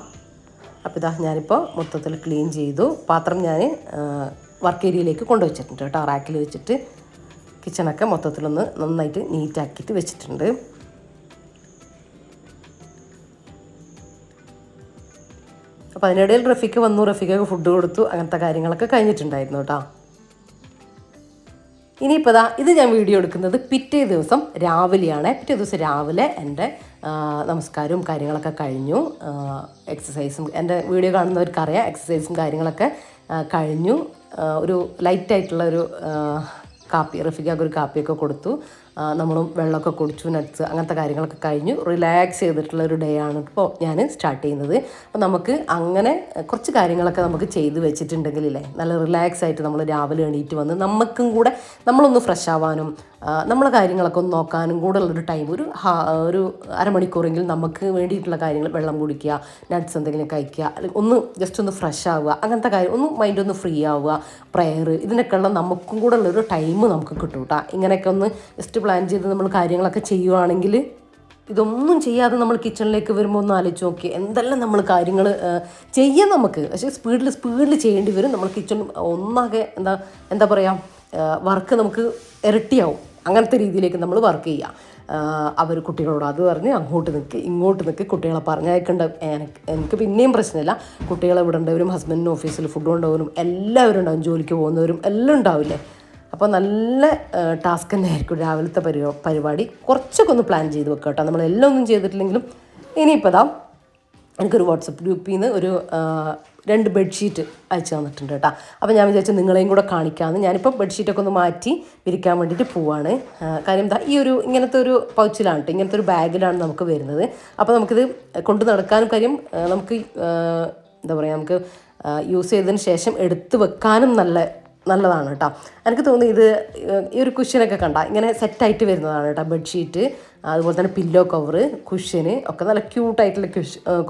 അപ്പോൾ ഇതാ ഞാനിപ്പോൾ മൊത്തത്തിൽ ക്ലീൻ ചെയ്തു. പാത്രം ഞാൻ വർക്ക് ഏരിയയിലേക്ക് കൊണ്ടുവച്ചിട്ടുണ്ട് കേട്ടോ. റാക്കിൽ വെച്ചിട്ട് കിച്ചണൊക്കെ മൊത്തത്തിലൊന്ന് നന്നായിട്ട് നീറ്റാക്കിയിട്ട് വെച്ചിട്ടുണ്ട്. അപ്പോൾ അതിനിടയിൽ റഫീക്ക് വന്നു, റഫീക്കൊക്കെ ഫുഡ് കൊടുത്തു, അങ്ങനത്തെ കാര്യങ്ങളൊക്കെ കഴിഞ്ഞിട്ടുണ്ടായിരുന്നു കേട്ടോ. ഇനിയിപ്പോൾ ഇത് ഞാൻ വീഡിയോ എടുക്കുന്നത് പിറ്റേ ദിവസം രാവിലെയാണ്. പിറ്റേ ദിവസം രാവിലെ എൻ്റെ നമസ്കാരവും കാര്യങ്ങളൊക്കെ കഴിഞ്ഞു. എക്സസൈസും എൻ്റെ വീഡിയോ കാണുന്നവർക്കറിയാം, എക്സസൈസും കാര്യങ്ങളൊക്കെ കഴിഞ്ഞു. ഒരു ലൈറ്റായിട്ടുള്ള ഒരു കാപ്പി, റഫീഖാക്ക് ഒരു കാപ്പിയൊക്കെ കൊടുത്തു. നമ്മളും വെള്ളമൊക്കെ കുടിച്ചു, നട്ട്സ് അങ്ങനത്തെ കാര്യങ്ങളൊക്കെ കഴിഞ്ഞു റിലാക്സ് ചെയ്തിട്ടുള്ള ഒരു ഡേ ആണ് ഇപ്പോൾ ഞാൻ സ്റ്റാർട്ട് ചെയ്യുന്നത്. അപ്പോൾ നമുക്ക് അങ്ങനെ കുറച്ച് കാര്യങ്ങളൊക്കെ നമുക്ക് ചെയ്ത് വെച്ചിട്ടുണ്ടെങ്കിലേ നല്ല റിലാക്സ് ആയിട്ട് നമ്മൾ രാവിലെ എണീറ്റ് വന്ന് നമുക്കും കൂടെ നമ്മളൊന്ന് ഫ്രഷ് ആവാനും നമ്മളെ കാര്യങ്ങളൊക്കെ ഒന്ന് നോക്കാനും കൂടെ ഉള്ളൊരു ടൈം, ഒരു അരമണിക്കൂറെങ്കിലും നമുക്ക് വേണ്ടിയിട്ടുള്ള കാര്യങ്ങൾ, വെള്ളം കുടിക്കുക, നട്ട്സ് എന്തെങ്കിലും കഴിക്കുക, അല്ലെങ്കിൽ ഒന്ന് ജസ്റ്റ് ഒന്ന് ഫ്രഷ് ആവുക, അങ്ങനത്തെ കാര്യം ഒന്ന് മൈൻഡ് ഒന്ന് ഫ്രീ ആവുക, പ്രയർ, ഇതിനൊക്കെയുള്ള നമുക്കും കൂടെ ഉള്ളൊരു ടൈം നമുക്ക് കിട്ടും കേട്ടോ. ഇങ്ങനെയൊക്കെ ഒന്ന് ജസ്റ്റ് പ്ലാൻ ചെയ്ത് നമ്മൾ കാര്യങ്ങളൊക്കെ ചെയ്യുവാണെങ്കിൽ, ഇതൊന്നും ചെയ്യാതെ നമ്മൾ കിച്ചണിലേക്ക് വരുമ്പോൾ ഒന്ന് ആലോചിച്ച് നോക്കി എന്തെല്ലാം നമ്മൾ കാര്യങ്ങൾ ചെയ്യാം നമുക്ക്. പക്ഷേ സ്പീഡിൽ ചെയ്യേണ്ടി വരും. നമ്മൾ കിച്ചൺ ഒന്നാകെ എന്താ പറയുക വർക്ക് നമുക്ക് ഇരട്ടിയാവും. അങ്ങനത്തെ രീതിയിലേക്ക് നമ്മൾ വർക്ക് ചെയ്യുക. അവർ കുട്ടികളോട് അത് പറഞ്ഞ് അങ്ങോട്ട് നിൽക്ക് ഇങ്ങോട്ട് നിൽക്ക്, കുട്ടികളെ പറഞ്ഞയക്കേണ്ട എനിക്ക് പിന്നെയും പ്രശ്നമില്ല. കുട്ടികളെ വിടേണ്ടവരും ഹസ്ബൻഡിന് ഓഫീസിൽ ഫുഡ് കൊണ്ടുപോകുന്നവരും എല്ലാവരും ഉണ്ടാവും, ജോലിക്ക് പോകുന്നവരും എല്ലാം ഉണ്ടാവില്ലേ. അപ്പോൾ നല്ല ടാസ്ക് തന്നെ ആയിരിക്കും രാവിലത്തെ പരിപാടി. കുറച്ചൊക്കെ ഒന്ന് പ്ലാൻ ചെയ്ത് വെക്കാം കേട്ടോ, നമ്മളെല്ലാം ഒന്നും ചെയ്തിട്ടില്ലെങ്കിലും. ഇനിയിപ്പോൾ എനിക്കൊരു വാട്സപ്പ് ഗ്രൂപ്പിൽ നിന്ന് ഒരു 2 ബെഡ്ഷീറ്റ് അയച്ചു തന്നിട്ടുണ്ട് കേട്ടോ. അപ്പോൾ ഞാൻ വിചാരിച്ചു നിങ്ങളെയും കൂടെ കാണിക്കാമെന്ന്. ഞാനിപ്പോൾ ബെഡ്ഷീറ്റൊക്കെ ഒന്ന് മാറ്റി വിരിക്കാൻ വേണ്ടിയിട്ട് പോവാണ്. കാര്യം എന്താ, ഈ ഒരു ഇങ്ങനത്തെ ഒരു പൗച്ചിലാണ് കേട്ടോ, ഇങ്ങനത്തെ ഒരു ബാഗിലാണ് നമുക്ക് വരുന്നത്. അപ്പോൾ നമുക്കിത് കൊണ്ട് നടക്കാനും കാര്യം നമുക്ക് എന്താ പറയുക, നമുക്ക് യൂസ് ചെയ്തതിന് ശേഷം എടുത്ത് വെക്കാനും നല്ലതാണ് കേട്ടോ. എനിക്ക് തോന്നുന്നു ഇത് ഈ ഒരു കുഷ്യനൊക്കെ കണ്ട ഇങ്ങനെ സെറ്റായിട്ട് വരുന്നതാണ് കേട്ടോ. ബെഡ്ഷീറ്റ്, അതുപോലെ തന്നെ പില്ലോ കവറ്, കുഷ്യന് ഒക്കെ നല്ല ക്യൂട്ടായിട്ടുള്ള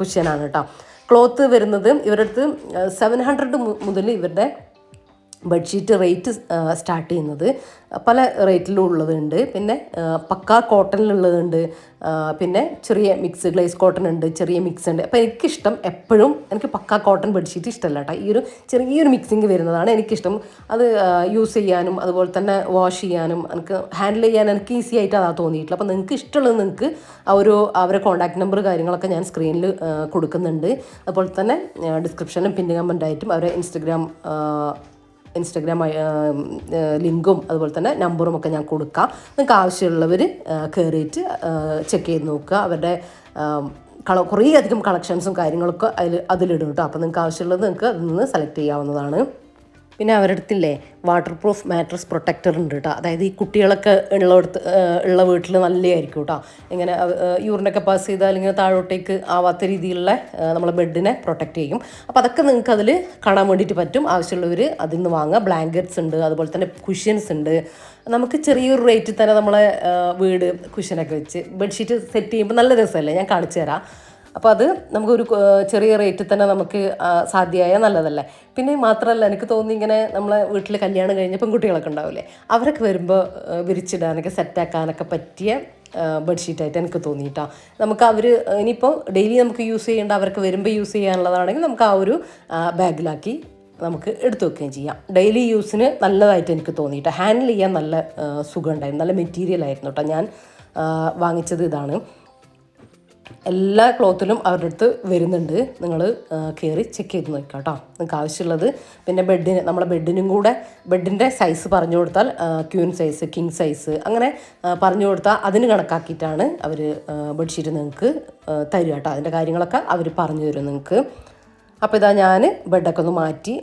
കുഷ്യനാണ് കേട്ടോ. ക്ലോത്ത് വരുന്നത് ഇവരുടെ അടുത്ത് 700 മുതൽ ഇവരുടെ ബെഡ്ഷീറ്റ് റേറ്റ് സ്റ്റാർട്ട് ചെയ്യുന്നത്. പല റേറ്റിലും ഉള്ളതുണ്ട്. പിന്നെ പക്കാ കോട്ടണിലുള്ളതുണ്ട്, പിന്നെ ചെറിയ മിക്സ് ഗ്ലേസ് കോട്ടൺ ഉണ്ട്, ചെറിയ മിക്സ് ഉണ്ട്. അപ്പോൾ എനിക്കിഷ്ടം എപ്പോഴും എനിക്ക് പക്കാ കോട്ടൺ ബെഡ്ഷീറ്റ് ഇഷ്ടമല്ല കേട്ടോ. ഈ ഒരു ചെറിയൊരു മിക്സിങ് വരുന്നതാണ് എനിക്കിഷ്ടം. അത് യൂസ് ചെയ്യാനും അതുപോലെ തന്നെ വാഷ് ചെയ്യാനും എനിക്ക് ഹാൻഡിൽ ചെയ്യാൻ എനിക്ക് ഈസി ആയിട്ട് അതാ തോന്നിയിട്ടില്ല. അപ്പോൾ നിങ്ങൾക്ക് ഇഷ്ടമുള്ളത് നിങ്ങൾക്ക് അവരെ കോൺടാക്ട് നമ്പർ കാര്യങ്ങളൊക്കെ ഞാൻ സ്ക്രീനിൽ കൊടുക്കുന്നുണ്ട്. അതുപോലെ തന്നെ ഡിസ്ക്രിപ്ഷനിലും പിൻ കമൻ്റായിട്ടും അവരെ ഇൻസ്റ്റഗ്രാം ലിങ്കും അതുപോലെ തന്നെ നമ്പറും ഒക്കെ ഞാൻ കൊടുക്കാം. നിങ്ങൾക്ക് ആവശ്യമുള്ളവർ കയറിയിട്ട് ചെക്ക് ചെയ്ത് നോക്കുക. അവരുടെ കുറേ അധികം കളക്ഷൻസും കാര്യങ്ങളൊക്കെ അതിലിടും കേട്ടോ. അപ്പോൾ നിങ്ങൾക്ക് ആവശ്യമുള്ളത് നിങ്ങൾക്ക് അതിൽ നിന്ന് സെലക്ട് ചെയ്യാവുന്നതാണ്. പിന്നെ അവരുടെ അടുത്തില്ലേ വാട്ടർ പ്രൂഫ് മാട്രസ് പ്രൊട്ടക്ടർ ഉണ്ട് കേട്ടോ. അതായത് ഈ കുട്ടികളൊക്കെ ഉള്ള വീട്ടിൽ നല്ലതായിരിക്കും കേട്ടോ. ഇങ്ങനെ യൂറിനൊക്കെ പാസ് ചെയ്താൽ ഇങ്ങനെ താഴോട്ടേക്ക് ആവാത്ത രീതിയിലുള്ള നമ്മളെ ബെഡിനെ പ്രൊട്ടക്റ്റ് ചെയ്യും. അപ്പോൾ അതൊക്കെ നിങ്ങൾക്ക് അതിൽ കാണാൻ വേണ്ടിയിട്ട് പറ്റും. ആവശ്യമുള്ളവർ അതിൽ നിന്ന് വാങ്ങുക. ബ്ലാങ്കറ്റ്സ് ഉണ്ട്, അതുപോലെ തന്നെ കുഷ്യൻസ് ഉണ്ട്. നമുക്ക് ചെറിയൊരു റേറ്റിൽ തന്നെ നമ്മളെ വീട് കുഷ്യനൊക്കെ വെച്ച് ബെഡ്ഷീറ്റ് സെറ്റ് ചെയ്യുമ്പോൾ നല്ല രസമല്ലേ, ഞാൻ കാണിച്ചു തരാം. അപ്പോൾ അത് നമുക്കൊരു ചെറിയ റേറ്റിൽ തന്നെ നമുക്ക് സാധ്യമായ നല്ലതല്ലേ. പിന്നെ മാത്രമല്ല എനിക്ക് തോന്നി ഇങ്ങനെ നമ്മളെ വീട്ടിൽ കല്യാണം കഴിഞ്ഞ പെൺകുട്ടികളൊക്കെ ഉണ്ടാവില്ലേ, അവരൊക്കെ വരുമ്പോൾ വിരിച്ചിടാനൊക്കെ സെറ്റാക്കാനൊക്കെ പറ്റിയ ബെഡ്ഷീറ്റായിട്ട് എനിക്ക് തോന്നിയിട്ടാ. നമുക്ക് ഇനിയിപ്പോൾ ഡെയിലി നമുക്ക് യൂസ് ചെയ്യേണ്ട, അവർക്ക് വരുമ്പോൾ യൂസ് ചെയ്യാനുള്ളതാണെങ്കിൽ നമുക്ക് ആ ഒരു ബാഗിലാക്കി നമുക്ക് എടുത്തു വെക്കുകയും ചെയ്യാം. ഡെയിലി യൂസിന് നല്ലതായിട്ട് എനിക്ക് തോന്നിയിട്ട് ഹാൻഡിൽ ചെയ്യാൻ നല്ല സുഖം ഉണ്ടായിരുന്നു. നല്ല മെറ്റീരിയൽ ആയിരുന്നു കേട്ടോ. ഞാൻ വാങ്ങിച്ചത് ഇതാണ്. എല്ലാ ക്ലോത്തിലും അവരുടെ അടുത്ത് വരുന്നുണ്ട്. നിങ്ങൾ കയറി ചെക്ക് ചെയ്ത് നോക്കാം കേട്ടോ, നിങ്ങൾക്ക് ആവശ്യമുള്ളത്. പിന്നെ നമ്മളെ ബെഡിനും കൂടെ ബെഡിൻ്റെ സൈസ് പറഞ്ഞു കൊടുത്താൽ ക്യൂൻ സൈസ്, കിങ് സൈസ് അങ്ങനെ പറഞ്ഞു കൊടുത്താൽ അതിന് കണക്കാക്കിയിട്ടാണ് അവർ ബെഡ്ഷീറ്റ് നിങ്ങൾക്ക് തരിക കേട്ടോ. അതിൻ്റെ കാര്യങ്ങളൊക്കെ അവർ പറഞ്ഞു തരും നിങ്ങൾക്ക്. അപ്പോൾ ഇതാ ഞാൻ ബെഡൊക്കെ ഒന്ന് മാറ്റി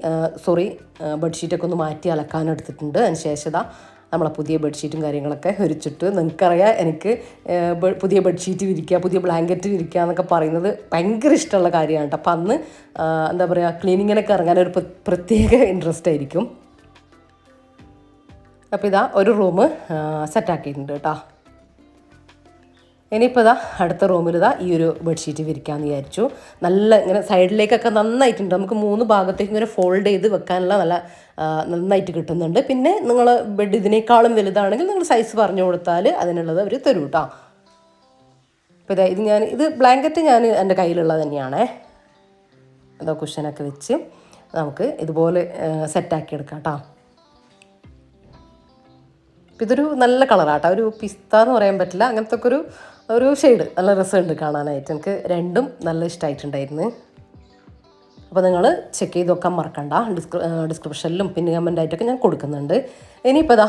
ബെഡ്ഷീറ്റൊക്കെ ഒന്ന് മാറ്റി അലക്കാനെടുത്തിട്ടുണ്ട്. അതിന് ശേഷം ഇതാ നമ്മളെ പുതിയ ബെഡ്ഷീറ്റും കാര്യങ്ങളൊക്കെ വിരിച്ചിട്ട്, നിങ്ങൾക്കറിയാം എനിക്ക് പുതിയ ബെഡ്ഷീറ്റ് വിരിക്കുക, പുതിയ ബ്ലാങ്കറ്റ് വിരിക്കുക എന്നൊക്കെ പറയുന്നത് ഭയങ്കര ഇഷ്ടമുള്ള കാര്യമാണ് കേട്ടോ. അപ്പം അന്ന് എന്താ പറയുക, ക്ലീനിങ്ങിനൊക്കെ ഇറങ്ങാനൊരു പ്രത്യേക ഇൻട്രസ്റ്റ് ആയിരിക്കും. അപ്പോൾ ഇതാ ഒരു റൂം സെറ്റാക്കിയിട്ടുണ്ട് കേട്ടോ. ഇനിയിപ്പോൾ ഇതാ അടുത്ത റൂമിൽ ഈ ഒരു ബെഡ്ഷീറ്റ് വിരിക്കാമെന്ന് വിചാരിച്ചു. നല്ല ഇങ്ങനെ സൈഡിലേക്കൊക്കെ നന്നായിട്ടുണ്ട്. നമുക്ക് 3 ഭാഗത്തേക്ക് ഇങ്ങനെ ഫോൾഡ് ചെയ്ത് വെക്കാനുള്ള നന്നായിട്ട് കിട്ടുന്നുണ്ട്. പിന്നെ നിങ്ങൾ ബെഡ് ഇതിനേക്കാളും വലുതാണെങ്കിൽ നിങ്ങൾ സൈസ് പറഞ്ഞു കൊടുത്താൽ അതിനുള്ളത് അവർ തരും കേട്ടോ. അപ്പോൾ ഇത് ബ്ലാങ്കറ്റ് ഞാൻ എൻ്റെ കയ്യിലുള്ളത് തന്നെയാണേ. അതോ കുഷനൊക്കെ വെച്ച് നമുക്ക് ഇതുപോലെ സെറ്റാക്കി എടുക്കാം കേട്ടോ. അപ്പോൾ ഇതൊരു നല്ല കളറാട്ടോ, ഒരു പിസ്ത എന്ന് പറയാൻ പറ്റില്ല, അങ്ങനത്തെ ഒക്കെ ഒരു ഷെയ്ഡ് നല്ല രസമുണ്ട് കാണാനായിട്ട്. എനിക്ക് രണ്ടും നല്ല ഇഷ്ടമായിട്ടുണ്ടായിരുന്നു. അപ്പോൾ നിങ്ങൾ ചെക്ക് ചെയ്ത് നോക്കാൻ മറക്കണ്ട. ഡിസ്ക്രിപ്ഷനിലും പിന്നെ കമൻ്റായിട്ടൊക്കെ ഞാൻ കൊടുക്കുന്നുണ്ട്. ഇനിയിപ്പോൾ ഇതാ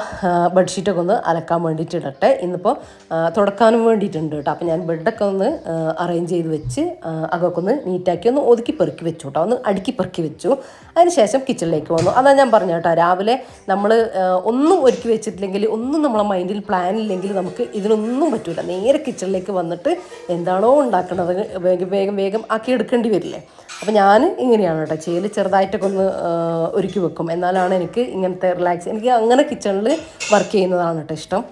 ബെഡ്ഷീറ്റൊക്കെ ഒന്ന് അലക്കാൻ വേണ്ടിയിട്ട് ഇടട്ടെ. ഇന്നിപ്പോൾ തുടക്കാനും വേണ്ടിയിട്ടുണ്ട് കേട്ടോ. അപ്പോൾ ഞാൻ ബെഡൊക്കെ ഒന്ന് അറേഞ്ച് ചെയ്ത് വെച്ച് അതൊക്കെ ഒന്ന് നീറ്റാക്കി ഒന്ന് ഒതുക്കി പെറുക്കി വെച്ചു കേട്ടോ, ഒന്ന് അടുക്കി പെറുക്കി വെച്ചു. അതിന് ശേഷം കിച്ചണിലേക്ക് വന്നു. അതാ ഞാൻ പറഞ്ഞു കേട്ടോ, രാവിലെ നമ്മൾ ഒന്നും ഒരുക്കി വെച്ചിട്ടില്ലെങ്കിൽ, ഒന്നും നമ്മളെ മൈൻഡിൽ പ്ലാൻ ഇല്ലെങ്കിൽ നമുക്ക് ഇതിനൊന്നും പറ്റില്ല. നേരെ കിച്ചണിലേക്ക് വന്നിട്ട് എന്താണോ ഉണ്ടാക്കുന്നത് വേഗം ആക്കി എടുക്കേണ്ടി വരില്ലേ. അപ്പോൾ ഞാൻ ഇങ്ങനെയാണ് കേട്ടോ ചെയ്യൽ. ചെറുതായിട്ടൊക്കെ ഒന്ന് ഒരുക്കി വെക്കും, എന്നാലാണ് എനിക്ക് ഇങ്ങനത്തെ എനിക്ക് അങ്ങനെ കിച്ചണിൽ വർക്ക് ചെയ്യുന്നതാണ് കേട്ടോ ഇഷ്ടം.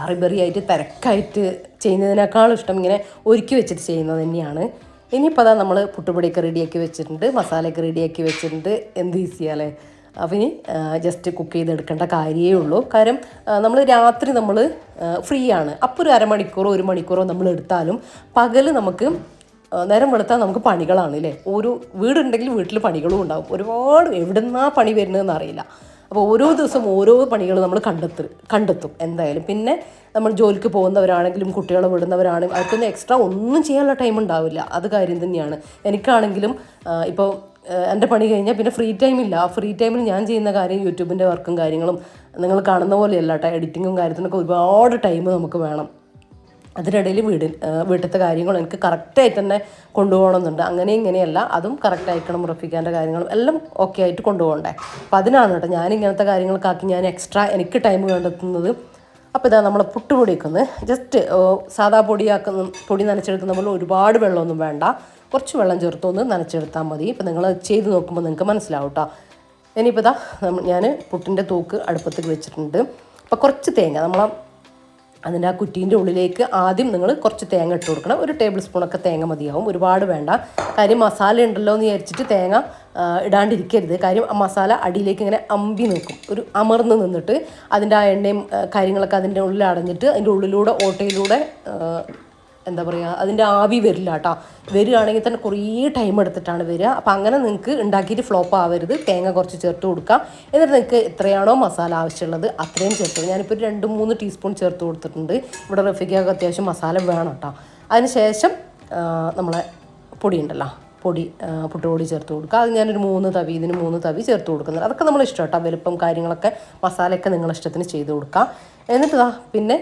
ഹറിബറിയായിട്ട് തിരക്കായിട്ട് ചെയ്യുന്നതിനേക്കാളും ഇഷ്ടം ഇങ്ങനെ ഒരുക്കി വെച്ചിട്ട് ചെയ്യുന്നത് തന്നെയാണ്. ഇനിയിപ്പോൾ അതാ നമ്മൾ പുട്ടുപൊടിയൊക്കെ റെഡിയാക്കി വെച്ചിട്ടുണ്ട്, മസാലയൊക്കെ റെഡിയാക്കി വെച്ചിട്ടുണ്ട്. എന്ത് ഈസിയാലേ. അപ്പോൾ ഇനി ജസ്റ്റ് കുക്ക് ചെയ്തെടുക്കേണ്ട കാര്യമേ ഉള്ളൂ. കാര്യം നമ്മൾ രാത്രി ഫ്രീ ആണ്. അപ്പോൾ ഒരു അരമണിക്കൂറോ 1 മണിക്കൂറോ നമ്മൾ എടുത്താലും പകൽ നമുക്ക് നേരം വെളുത്താൽ നമുക്ക് പണികളാണ് അല്ലേ. ഒരു വീടുണ്ടെങ്കിൽ വീട്ടിൽ പണികളും ഉണ്ടാകും. ഒരുപാട് എവിടുന്നാ പണി വരുന്നതെന്ന് അറിയില്ല. അപ്പോൾ ഓരോ ദിവസം ഓരോ പണികൾ നമ്മൾ കണ്ടെത്തും എന്തായാലും. പിന്നെ നമ്മൾ ജോലിക്ക് പോകുന്നവരാണെങ്കിലും കുട്ടികളെ വിടുന്നവരാണെങ്കിലും അവർക്കൊന്നും എക്സ്ട്രാ ഒന്നും ചെയ്യാനുള്ള ടൈം ഉണ്ടാവില്ല. അത് കാര്യം തന്നെയാണ്. എനിക്കാണെങ്കിലും ഇപ്പോൾ എൻ്റെ പണി കഴിഞ്ഞാൽ പിന്നെ ഫ്രീ ടൈമില്ല. ആ ഫ്രീ ടൈമിൽ ഞാൻ ചെയ്യുന്ന കാര്യം യൂട്യൂബിൻ്റെ വർക്കും കാര്യങ്ങളും നിങ്ങൾ കാണുന്ന പോലെയല്ല കേട്ടോ. എഡിറ്റിങ്ങും കാര്യത്തിനൊക്കെ ഒരുപാട് ടൈം നമുക്ക് വേണം. അതിനിടയിൽ വീട്ടിലത്തെ കാര്യങ്ങളും എനിക്ക് കറക്റ്റായിട്ട് തന്നെ കൊണ്ടുപോകണമെന്നുണ്ട്. അങ്ങനെ ഇങ്ങനെയല്ല, അതും കറക്റ്റ് അയക്കണം. റഫീഖാൻ്റെ കാര്യങ്ങളും എല്ലാം ഓക്കെ ആയിട്ട് കൊണ്ടുപോകണ്ടേ. അപ്പം അതിനാണ് കേട്ടോ ഞാൻ ഇങ്ങനത്തെ കാര്യങ്ങൾക്കാക്കി ഞാൻ എക്സ്ട്രാ എനിക്ക് ടൈം കണ്ടെത്തുന്നത്. അപ്പോൾ ഇതാ നമ്മൾ പുട്ടുപൊടിയൊക്കെ ഒന്ന് ജസ്റ്റ് സാധാ പൊടി നനച്ചെടുത്ത് നമ്മൾ ഒരുപാട് വെള്ളമൊന്നും വേണ്ട, കുറച്ച് വെള്ളം ചേർത്തൊന്ന് നനച്ചെടുത്താൽ മതി. ഇപ്പം നിങ്ങൾ ചെയ്ത് നോക്കുമ്പോൾ നിങ്ങൾക്ക് മനസ്സിലാവും കേട്ടോ. ഇനിയിപ്പോൾ ഇതാ ഞാൻ പുട്ടിൻ്റെ തൂക്ക് അടുപ്പത്തേക്ക് വെച്ചിട്ടുണ്ട്. അപ്പോൾ കുറച്ച് തേങ്ങ അതിൻ്റെ ആ കുറ്റീൻ്റെ ഉള്ളിലേക്ക് ആദ്യം നിങ്ങൾ കുറച്ച് തേങ്ങ ഇട്ട് കൊടുക്കണം. ഒരു ടേബിൾ സ്പൂണൊക്കെ തേങ്ങ മതിയാവും, ഒരുപാട് വേണ്ട. കാര്യം മസാല ഉണ്ടല്ലോ എന്ന് വിചാരിച്ചിട്ട് തേങ്ങ ഇടാണ്ടിരിക്കരുത്. കാര്യം മസാല അടിയിലേക്ക് ഇങ്ങനെ അമ്പി നിൽക്കും, ഒരു അമർന്ന് നിന്നിട്ട് അതിൻ്റെ ആ എണ്ണയും കാര്യങ്ങളൊക്കെ അതിൻ്റെ ഉള്ളിൽ അടഞ്ഞിട്ട് അതിൻ്റെ ഉള്ളിലൂടെ ഓട്ടയിലൂടെ എന്താ പറയുക, അതിൻ്റെ ആവി വരില്ല കേട്ടോ. വരികയാണെങ്കിൽ തന്നെ കുറേ ടൈം എടുത്തിട്ടാണ് വരിക. അപ്പോൾ അങ്ങനെ നിങ്ങൾക്ക് ഉണ്ടാക്കിയിട്ട് ഫ്ലോപ്പ് ആവരുത്. തേങ്ങ കുറച്ച് ചേർത്ത് കൊടുക്കുക. എന്നിട്ട് നിങ്ങൾക്ക് എത്രയാണോ മസാല ആവശ്യമുള്ളത് അത്രയും ചേർത്ത്. ഞാനിപ്പോൾ ഒരു 2-3 ടീസ്പൂൺ ചേർത്ത് കൊടുത്തിട്ടുണ്ട്. ഇവിടെ റഫീഖയ്ക്ക് അത്യാവശ്യം മസാല വേണം കേട്ടോ. അതിന് ശേഷം നമ്മളെ പൊടി ഉണ്ടല്ലോ, പുട്ടുപൊടി ചേർത്ത് കൊടുക്കുക. അത് ഞാനൊരു 3 തവി, ഇതിന് 3 തവി ചേർത്ത് കൊടുക്കുന്നത്. അതൊക്കെ നമ്മൾ ഇഷ്ടം കേട്ടോ, വലുപ്പം കാര്യങ്ങളൊക്കെ മസാലയൊക്കെ നിങ്ങളിഷ്ടത്തിന് ചെയ്ത് കൊടുക്കുക. എന്നിട്ട് പിന്നെ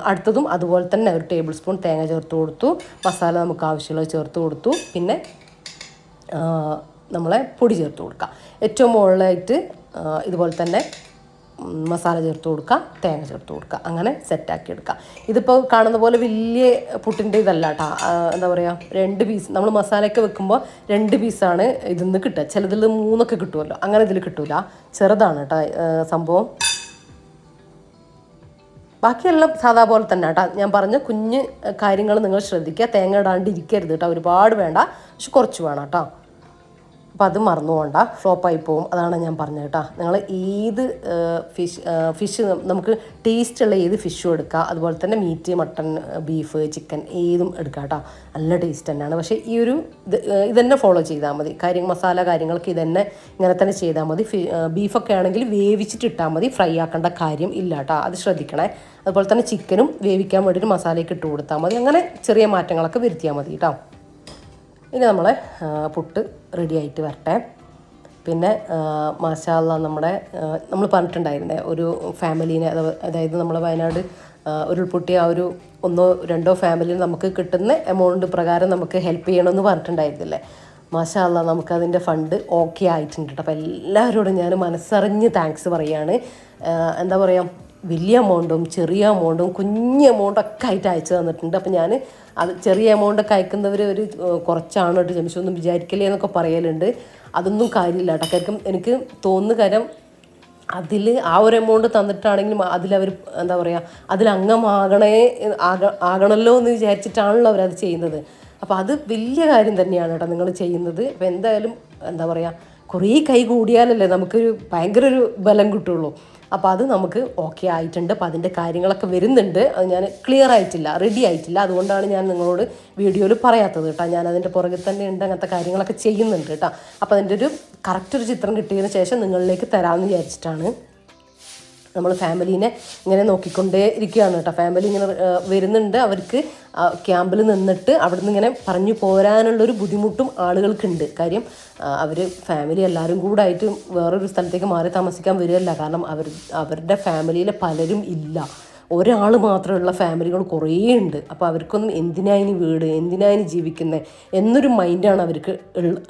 അടുത്തതും അതുപോലെ തന്നെ ഒരു ടേബിൾ സ്പൂൺ തേങ്ങ ചേർത്ത് കൊടുത്തു. മസാല നമുക്ക് ആവശ്യമുള്ളത് ചേർത്ത് കൊടുത്തു. പിന്നെ നമ്മളെ പൊടി ചേർത്ത് കൊടുക്കുക. ഏറ്റവും മുകളിലായിട്ട് ഇതുപോലെ തന്നെ മസാല ചേർത്ത് കൊടുക്കുക, തേങ്ങ ചേർത്ത് കൊടുക്കുക. അങ്ങനെ സെറ്റാക്കി എടുക്കുക. ഇതിപ്പോൾ കാണുന്ന പോലെ വലിയ പുട്ടിൻ്റെ ഇതല്ല കേട്ടോ. എന്താ പറയുക, 2 പീസ് നമ്മൾ മസാലയൊക്കെ വെക്കുമ്പോൾ 2 പീസാണ് ഇതിൽ നിന്ന് കിട്ടുക. ചിലതിൽ 3 കിട്ടുമല്ലോ, അങ്ങനെ ഇതിൽ കിട്ടില്ല. ചെറുതാണ് കേട്ടോ സംഭവം. ബാക്കിയെല്ലാം സാധാ പോലെ തന്നെ കേട്ടോ. ഞാൻ പറഞ്ഞ കുഞ്ഞ് കാര്യങ്ങൾ നിങ്ങൾ ശ്രദ്ധിക്കുക. തേങ്ങ ഇടാണ്ടിരിക്കരുത് കേട്ടോ, ഒരുപാട് വേണ്ട, പക്ഷെ കുറച്ച് വേണം കേട്ടോ. അപ്പോൾ അത് മറന്നു പോകണ്ട, ഫ്ലോപ്പായി പോവും. അതാണ് ഞാൻ പറഞ്ഞത് കേട്ടോ. നിങ്ങൾ ഏത് ഫിഷ് നമുക്ക് ടേസ്റ്റുള്ള ഏത് ഫിഷും എടുക്കുക. അതുപോലെ തന്നെ മീറ്റ്, മട്ടൺ, ബീഫ്, ചിക്കൻ ഏതും എടുക്കുക കേട്ടോ. നല്ല ടേസ്റ്റ് തന്നെയാണ്. പക്ഷേ ഈ ഒരു ഇതന്നെ ഫോളോ ചെയ്താൽ മതി. മസാല കാര്യങ്ങൾക്ക് ഇതന്നെ ഇങ്ങനെ തന്നെ ചെയ്താൽ മതി. ബീഫൊക്കെ ആണെങ്കിൽ വേവിച്ചിട്ട് ഇട്ടാൽ മതി, ഫ്രൈ ആക്കേണ്ട കാര്യം ഇല്ല കേട്ടോ, അത് ശ്രദ്ധിക്കണേ. അതുപോലെ തന്നെ ചിക്കനും വേവിക്കാൻ വേണ്ടിയിട്ട് മസാലയൊക്കെ ഇട്ട് കൊടുത്താൽ മതി. അങ്ങനെ ചെറിയ മാറ്റങ്ങളൊക്കെ വരുത്തിയാൽ മതി കേട്ടോ. ഇനി നമ്മളെ പുട്ട് റെഡി ആയിട്ട് വരട്ടെ. പിന്നെ മാഷാ അല്ലാ നമ്മൾ പറഞ്ഞിട്ടുണ്ടായിരുന്നേ ഒരു ഫാമിലീനെ, അതായത് നമ്മൾ വയനാട് ഉരുൾപൊട്ടിയ ആ ഒരു 1-2 ഫാമിലിയിൽ നമുക്ക് കിട്ടുന്ന എമൗണ്ട് പ്രകാരം നമുക്ക് ഹെൽപ്പ് ചെയ്യണമെന്ന് പറഞ്ഞിട്ടുണ്ടായിരുന്നില്ലേ. മാഷാ അല്ലാ നമുക്കതിൻ്റെ ഫണ്ട് ഓക്കെ ആയിട്ടുണ്ട് കേട്ടോ. അപ്പോൾ എല്ലാവരോടും ഞാൻ മനസ്സറിഞ്ഞ് താങ്ക്സ് പറയുകയാണ്. എന്താ പറയുക, വലിയ എമൗണ്ടും ചെറിയ എമൗണ്ടും കുഞ്ഞ് എമൗണ്ടൊക്കെ ആയിട്ട് അയച്ചു തന്നിട്ടുണ്ട്. അപ്പോൾ ഞാൻ അത് ചെറിയ എമൗണ്ടൊക്കെ അയക്കുന്നവർ ഒരു കുറച്ചാണ് കേട്ടോ, ജമിഷൊന്നും വിചാരിക്കലേ എന്നൊക്കെ പറയലുണ്ട്. അതൊന്നും കാര്യമില്ല കേട്ടോ. കാര്യം എനിക്ക് തോന്നുന്ന കാര്യം അതിൽ ആ ഒരു എമൗണ്ട് തന്നിട്ടാണെങ്കിലും അതിലവർ എന്താ പറയുക, അതിൽ ആകണമല്ലോ എന്ന് വിചാരിച്ചിട്ടാണല്ലോ അവരത് ചെയ്യുന്നത്. അപ്പോൾ അത് വലിയ കാര്യം തന്നെയാണ് കേട്ടോ നിങ്ങൾ ചെയ്യുന്നത്. അപ്പോൾ എന്തായാലും എന്താ പറയുക, കുറേ കൈ കൂടിയാലല്ലേ നമുക്കൊരു ഭയങ്കര ഒരു ബലം കിട്ടുള്ളൂ. അപ്പോൾ അത് നമുക്ക് ഓക്കെ ആയിട്ടുണ്ട്. അപ്പോൾ അതിൻ്റെ കാര്യങ്ങളൊക്കെ വരുന്നുണ്ട്. അത് ഞാൻ ക്ലിയർ ആയിട്ടില്ല, റെഡി ആയിട്ടില്ല. അതുകൊണ്ടാണ് ഞാൻ നിങ്ങളോട് വീഡിയോയിൽ പറയാത്തത് കേട്ടോ. ഞാൻ അതിൻ്റെ പുറകെ തന്നെ ഉണ്ട്, അങ്ങനത്തെ കാര്യങ്ങളൊക്കെ ചെയ്യുന്നുണ്ട് കേട്ടോ. അപ്പോൾ അതിൻ്റെ ഒരു കറക്റ്റ് ഒരു ചിത്രം കിട്ടിയതിന് ശേഷം നിങ്ങളിലേക്ക് തരാമെന്ന് വിചാരിച്ചിട്ടാണ്. നമ്മൾ ഫാമിലീനെ ഇങ്ങനെ നോക്കിക്കൊണ്ടേ ഇരിക്കുകയാണ് കേട്ടോ. ഫാമിലി ഇങ്ങനെ വരുന്നുണ്ട്. അവർക്ക് ക്യാമ്പിൽ നിന്നിട്ട് അവിടുന്ന് ഇങ്ങനെ പറഞ്ഞു പോരാനുള്ളൊരു ബുദ്ധിമുട്ടും ആളുകൾക്കുണ്ട്. കാര്യം അവർ ഫാമിലി എല്ലാവരും കൂടെ ആയിട്ട് വേറൊരു സ്ഥലത്തേക്ക് മാറി താമസിക്കാൻ വരികയല്ല. കാരണം അവരുടെ ഫാമിലിയിലെ പലരും ഇല്ല, ഒരാൾ മാത്രമുള്ള ഫാമിലികൾ കുറേ ഉണ്ട്. അപ്പോൾ അവർക്കൊന്നും എന്തിനായിന് വീട്, എന്തിനായിന് ജീവിക്കുന്നത് എന്നൊരു മൈൻഡാണ് അവർക്ക്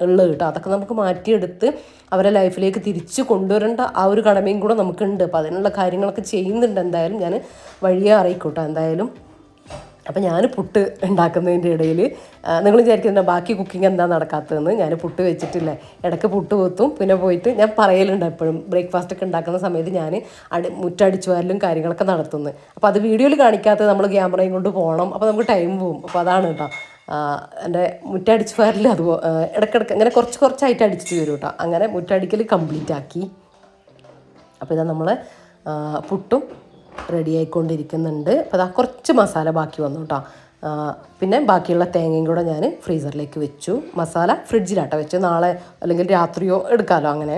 ഉള്ളത് കേട്ടോ. അതൊക്കെ നമുക്ക് മാറ്റിയെടുത്ത് അവരെ ലൈഫിലേക്ക് തിരിച്ച് കൊണ്ടുവരേണ്ട ആ ഒരു കടമയും കൂടെ നമുക്കുണ്ട്. അപ്പോൾ അതിനുള്ള കാര്യങ്ങളൊക്കെ ചെയ്യുന്നുണ്ട്. എന്തായാലും ഞാൻ വഴിയെ അറിയിക്കോട്ടോ എന്തായാലും. അപ്പോൾ ഞാൻ പുട്ട് ഉണ്ടാക്കുന്നതിൻ്റെ ഇടയിൽ നിങ്ങൾ വിചാരിക്കുന്നത് ബാക്കി കുക്കിംഗ് എന്താ നടക്കാത്തതെന്ന്. ഞാൻ പുട്ട് വെച്ചിട്ടില്ലേ, ഇടയ്ക്ക് പുട്ട് കൊത്തും. പിന്നെ പോയിട്ട് ഞാൻ പറയലുണ്ട് എപ്പോഴും, ബ്രേക്ക്ഫാസ്റ്റൊക്കെ ഉണ്ടാക്കുന്ന സമയത്ത് ഞാൻ മുറ്റടിച്ചു വാരലും കാര്യങ്ങളൊക്കെ നടത്തുന്നത്. അപ്പോൾ അത് വീഡിയോയിൽ കാണിക്കാത്തത് നമ്മൾ ക്യാമറയും കൊണ്ട് പോകണം, അപ്പോൾ നമുക്ക് ടൈം പോവും. അപ്പോൾ അതാണ് കേട്ടോ എൻ്റെ മുറ്റടിച്ചു വാരൽ. അതുപോലെ ഇടയ്ക്കിടയ്ക്ക് ഇങ്ങനെ കുറച്ചായിട്ട് അടിച്ചിട്ട് വരും കേട്ടോ. അങ്ങനെ മുറ്റടിക്കൽ കംപ്ലീറ്റ് ആക്കി. അപ്പോൾ ഇതാ നമ്മൾ പുട്ടും റെഡി ആയിക്കൊണ്ടിരിക്കുന്നുണ്ട്. അപ്പോൾ അതാ കുറച്ച് മസാല ബാക്കി വന്നു കേട്ടോ. പിന്നെ ബാക്കിയുള്ള തേങ്ങയും കൂടെ ഞാൻ ഫ്രീസറിലേക്ക് വെച്ചു. മസാല ഫ്രിഡ്ജിലാട്ടോ വെച്ചു, നാളെ അല്ലെങ്കിൽ രാത്രിയോ എടുക്കാമല്ലോ അങ്ങനെ.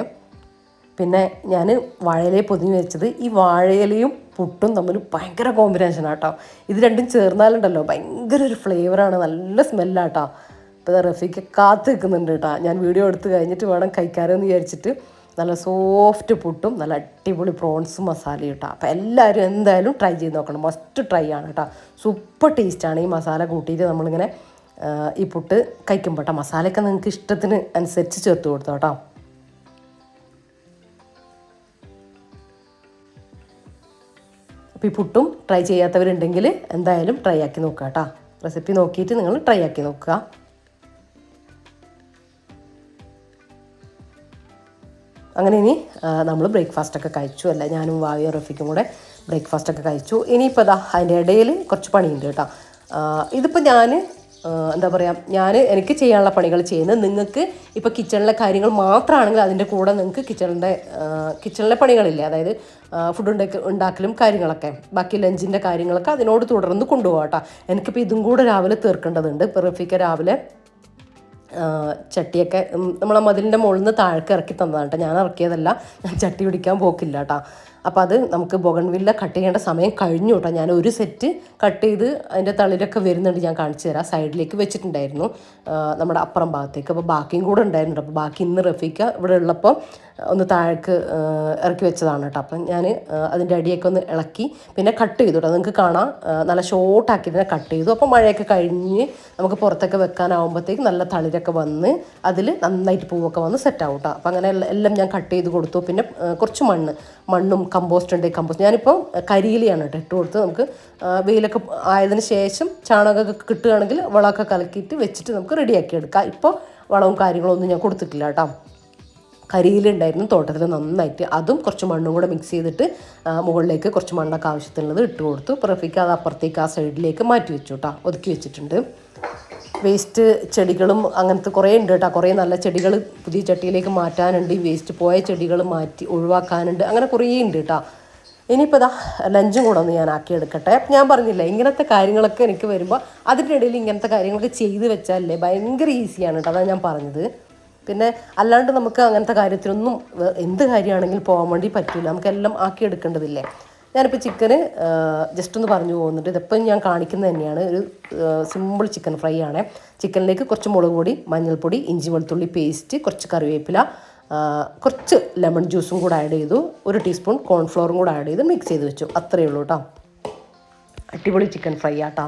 പിന്നെ ഞാൻ വാഴയിലയെ പൊതിഞ്ഞ് വെച്ചത്, ഈ വാഴയിലയും പുട്ടും തമ്മിൽ ഭയങ്കര കോമ്പിനേഷനാണ് കേട്ടോ. ഇത് രണ്ടും ചേർന്നാലുണ്ടല്ലോ ഭയങ്കര ഒരു ഫ്ലേവറാണ്, നല്ല സ്മെല്ലാട്ടോ. ഇപ്പോൾ റഫീക്ക് കാത്ത് നിൽക്കുന്നുണ്ട് കേട്ടോ. ഞാൻ വീഡിയോ എടുത്ത് കഴിഞ്ഞിട്ട് വേണം കഴിക്കാമെന്ന് വിചാരിച്ചിട്ട്. നല്ല സോഫ്റ്റ് പുട്ടും നല്ല അടിപൊളി പ്രോൺസ് മസാലയും കേട്ടോ. അപ്പോൾ എല്ലാവരും എന്തായാലും ട്രൈ ചെയ്ത് നോക്കണം, മസ്റ്റ് ട്രൈ ആണ് കേട്ടോ. സൂപ്പർ ടേസ്റ്റാണ് ഈ മസാല കൂട്ടിയിട്ട് നമ്മളിങ്ങനെ ഈ പുട്ട് കഴിക്കുമ്പോൾ കേട്ടോ. മസാലയൊക്കെ നിങ്ങൾക്ക് ഇഷ്ടത്തിന് അനുസരിച്ച് ചേർത്ത് കൊടുത്തോ കേട്ടോ. അപ്പോൾ ഈ പുട്ടും ട്രൈ ചെയ്യാത്തവരുണ്ടെങ്കിൽ എന്തായാലും ട്രൈ ആക്കി നോക്കുക കേട്ടോ. റെസിപ്പി നോക്കിയിട്ട് നിങ്ങൾ ട്രൈ ആക്കി നോക്കുക. അങ്ങനെ ഇനി നമ്മൾ ബ്രേക്ക്ഫാസ്റ്റൊക്കെ കഴിച്ചു, അല്ല ഞാനും വാവിയ റഫീക്കും കൂടെ ബ്രേക്ക്ഫാസ്റ്റൊക്കെ കഴിച്ചു. ഇനിയിപ്പോൾ അതാ അതിൻ്റെ ഇടയിൽ കുറച്ച് പണിയുണ്ട് കേട്ടോ. ഇതിപ്പോൾ ഞാൻ എന്താ പറയുക, എനിക്ക് ചെയ്യാനുള്ള പണികൾ ചെയ്യുന്നത്. നിങ്ങൾക്ക് ഇപ്പോൾ കിച്ചണിലെ കാര്യങ്ങൾ മാത്രമാണെങ്കിൽ അതിൻ്റെ കൂടെ നിങ്ങൾക്ക് കിച്ചണിലെ പണികളില്ലേ, അതായത് ഫുഡ് ഉണ്ടാക്കലും കാര്യങ്ങളൊക്കെ, ബാക്കി ലഞ്ചിൻ്റെ കാര്യങ്ങളൊക്കെ അതിനോട് തുടർന്ന് കൊണ്ടുപോകാം കേട്ടോ. എനിക്കിപ്പോൾ ഇതും കൂടെ രാവിലെ തീർക്കേണ്ടതുണ്ട്. ഇപ്പോൾ റഫീക്ക രാവിലെ ചട്ടിയൊക്കെ നമ്മളെ മതിലിൻ്റെ മുകളിൽ നിന്ന് താഴേക്ക് ഇറക്കി തന്നതാണ് കേട്ടോ. ഞാൻ ഇറക്കിയതല്ല, ഞാൻ ചട്ടി പിടിക്കാൻ പോക്കില്ല കേട്ടോ. അപ്പോൾ അത് നമുക്ക് ബൊഗൺവില്ല കട്ട് ചെയ്യേണ്ട സമയം കഴിഞ്ഞു കേട്ടോ. ഞാൻ ഒരു സെറ്റ് കട്ട് ചെയ്ത് അതിൻ്റെ തളിരൊക്കെ വരുന്നുണ്ട്, ഞാൻ കാണിച്ചു തരാം. സൈഡിലേക്ക് വെച്ചിട്ടുണ്ടായിരുന്നു നമ്മുടെ അപ്പുറം ഭാഗത്തേക്ക്. അപ്പോൾ ബാക്കിയും കൂടെ ഉണ്ടായിരുന്നു. അപ്പോൾ ബാക്കി ഇന്ന് റഫീക്ക ഇവിടെ ഉള്ളപ്പോൾ ഒന്ന് താഴേക്ക് ഇറക്കി വെച്ചതാണ് കേട്ടോ. അപ്പം ഞാൻ അതിൻ്റെ അടിയൊക്കെ ഒന്ന് ഇളക്കി പിന്നെ കട്ട് ചെയ്തു കേട്ടോ. നിങ്ങൾക്ക് കാണാം നല്ല ഷോർട്ടാക്കി തന്നെ കട്ട് ചെയ്തു. അപ്പോൾ മഴയൊക്കെ കഴിഞ്ഞ് നമുക്ക് പുറത്തൊക്കെ വെക്കാനാവുമ്പോഴത്തേക്ക് നല്ല തളിരൊക്കെ വന്ന് അതിൽ നന്നായിട്ട് പൂവൊക്കെ വന്ന് സെറ്റാവും കേട്ടോ. അപ്പം അങ്ങനെ എല്ലാം ഞാൻ കട്ട് ചെയ്ത് കൊടുത്തു. പിന്നെ കുറച്ച് മണ്ണും കമ്പോസ്റ്റ് ഉണ്ട്. കമ്പോസ്റ്റ് ഞാനിപ്പോൾ കരിയിലയാണ് കേട്ടോ ഇട്ട് കൊടുത്ത്. നമുക്ക് വെയിലൊക്കെ ആയതിനു ശേഷം ചാണകമൊക്കെ കിട്ടുകയാണെങ്കിൽ വളമൊക്കെ കലക്കിയിട്ട് വെച്ചിട്ട് നമുക്ക് റെഡിയാക്കി എടുക്കാം. ഇപ്പോൾ വളവും കാര്യങ്ങളൊന്നും ഞാൻ കൊടുത്തിട്ടില്ല കേട്ടോ. കരിയിലുണ്ടായിരുന്നു തോട്ടത്തിൽ നന്നായിട്ട്, അതും കുറച്ച് മണ്ണും കൂടെ മിക്സ് ചെയ്തിട്ട് മുകളിലേക്ക് കുറച്ച് മണ്ണൊക്കെ ആവശ്യത്തിനുള്ളത് ഇട്ട് കൊടുത്തു. റഫീക്ക അത് അപ്പുറത്തേക്ക് ആ സൈഡിലേക്ക് മാറ്റി വെച്ചു കേട്ടോ, ഒതുക്കി വെച്ചിട്ടുണ്ട്. വേസ്റ്റ് ചെടികളും അങ്ങനത്തെ കുറേ ഉണ്ട് കേട്ടോ. കുറേ നല്ല ചെടികൾ പുതിയ ചട്ടിയിലേക്ക് മാറ്റാനുണ്ട്, ഈ വേസ്റ്റ് പോയ ചെടികൾ മാറ്റി ഒഴിവാക്കാനുണ്ട്, അങ്ങനെ കുറേ ഉണ്ട് കേട്ടോ. ഇനിയിപ്പോൾ ഇതാ ലഞ്ചും കൂടെ ഒന്ന് ഞാൻ ആക്കിയെടുക്കട്ടെ. ഞാൻ പറഞ്ഞില്ല ഇങ്ങനത്തെ കാര്യങ്ങളൊക്കെ എനിക്ക് വരുമ്പോൾ അതിൻ്റെ ഇടയിൽ ഇങ്ങനത്തെ കാര്യങ്ങളൊക്കെ ചെയ്ത് വെച്ചാലേ ഭയങ്കര ഈസിയാണ് കേട്ടോ, അതാണ് ഞാൻ പറഞ്ഞത്. പിന്നെ അല്ലാണ്ട് നമുക്ക് അങ്ങനത്തെ കാര്യത്തിനൊന്നും എന്ത് കാര്യമാണെങ്കിലും പോകാൻ വേണ്ടി പറ്റില്ല, നമുക്കെല്ലാം ആക്കിയെടുക്കേണ്ടതില്ലേ. ഞാനിപ്പോൾ ചിക്കന് ജസ്റ്റ് ഒന്ന് പറഞ്ഞു പോകുന്നുണ്ട്. ഇതിപ്പം ഞാൻ കാണിക്കുന്നത് തന്നെയാണ്, ഒരു സിമ്പിൾ ചിക്കൻ ഫ്രൈ ആണ്. ചിക്കനിലേക്ക് കുറച്ച് മുളക് പൊടി, മഞ്ഞൾപ്പൊടി, ഇഞ്ചി വെളുത്തുള്ളി പേസ്റ്റ്, കുറച്ച് കറിവേപ്പില, കുറച്ച് ലെമൺ ജ്യൂസും കൂടെ ആഡ് ചെയ്തു, 1 ടീസ്പൂൺ കോൺഫ്ലോറും കൂടെ ആഡ് ചെയ്ത് മിക്സ് ചെയ്ത് വെച്ചു. അത്രയേ ഉള്ളൂ കേട്ടോ. അടിപൊളി ചിക്കൻ ഫ്രൈ ആട്ടോ.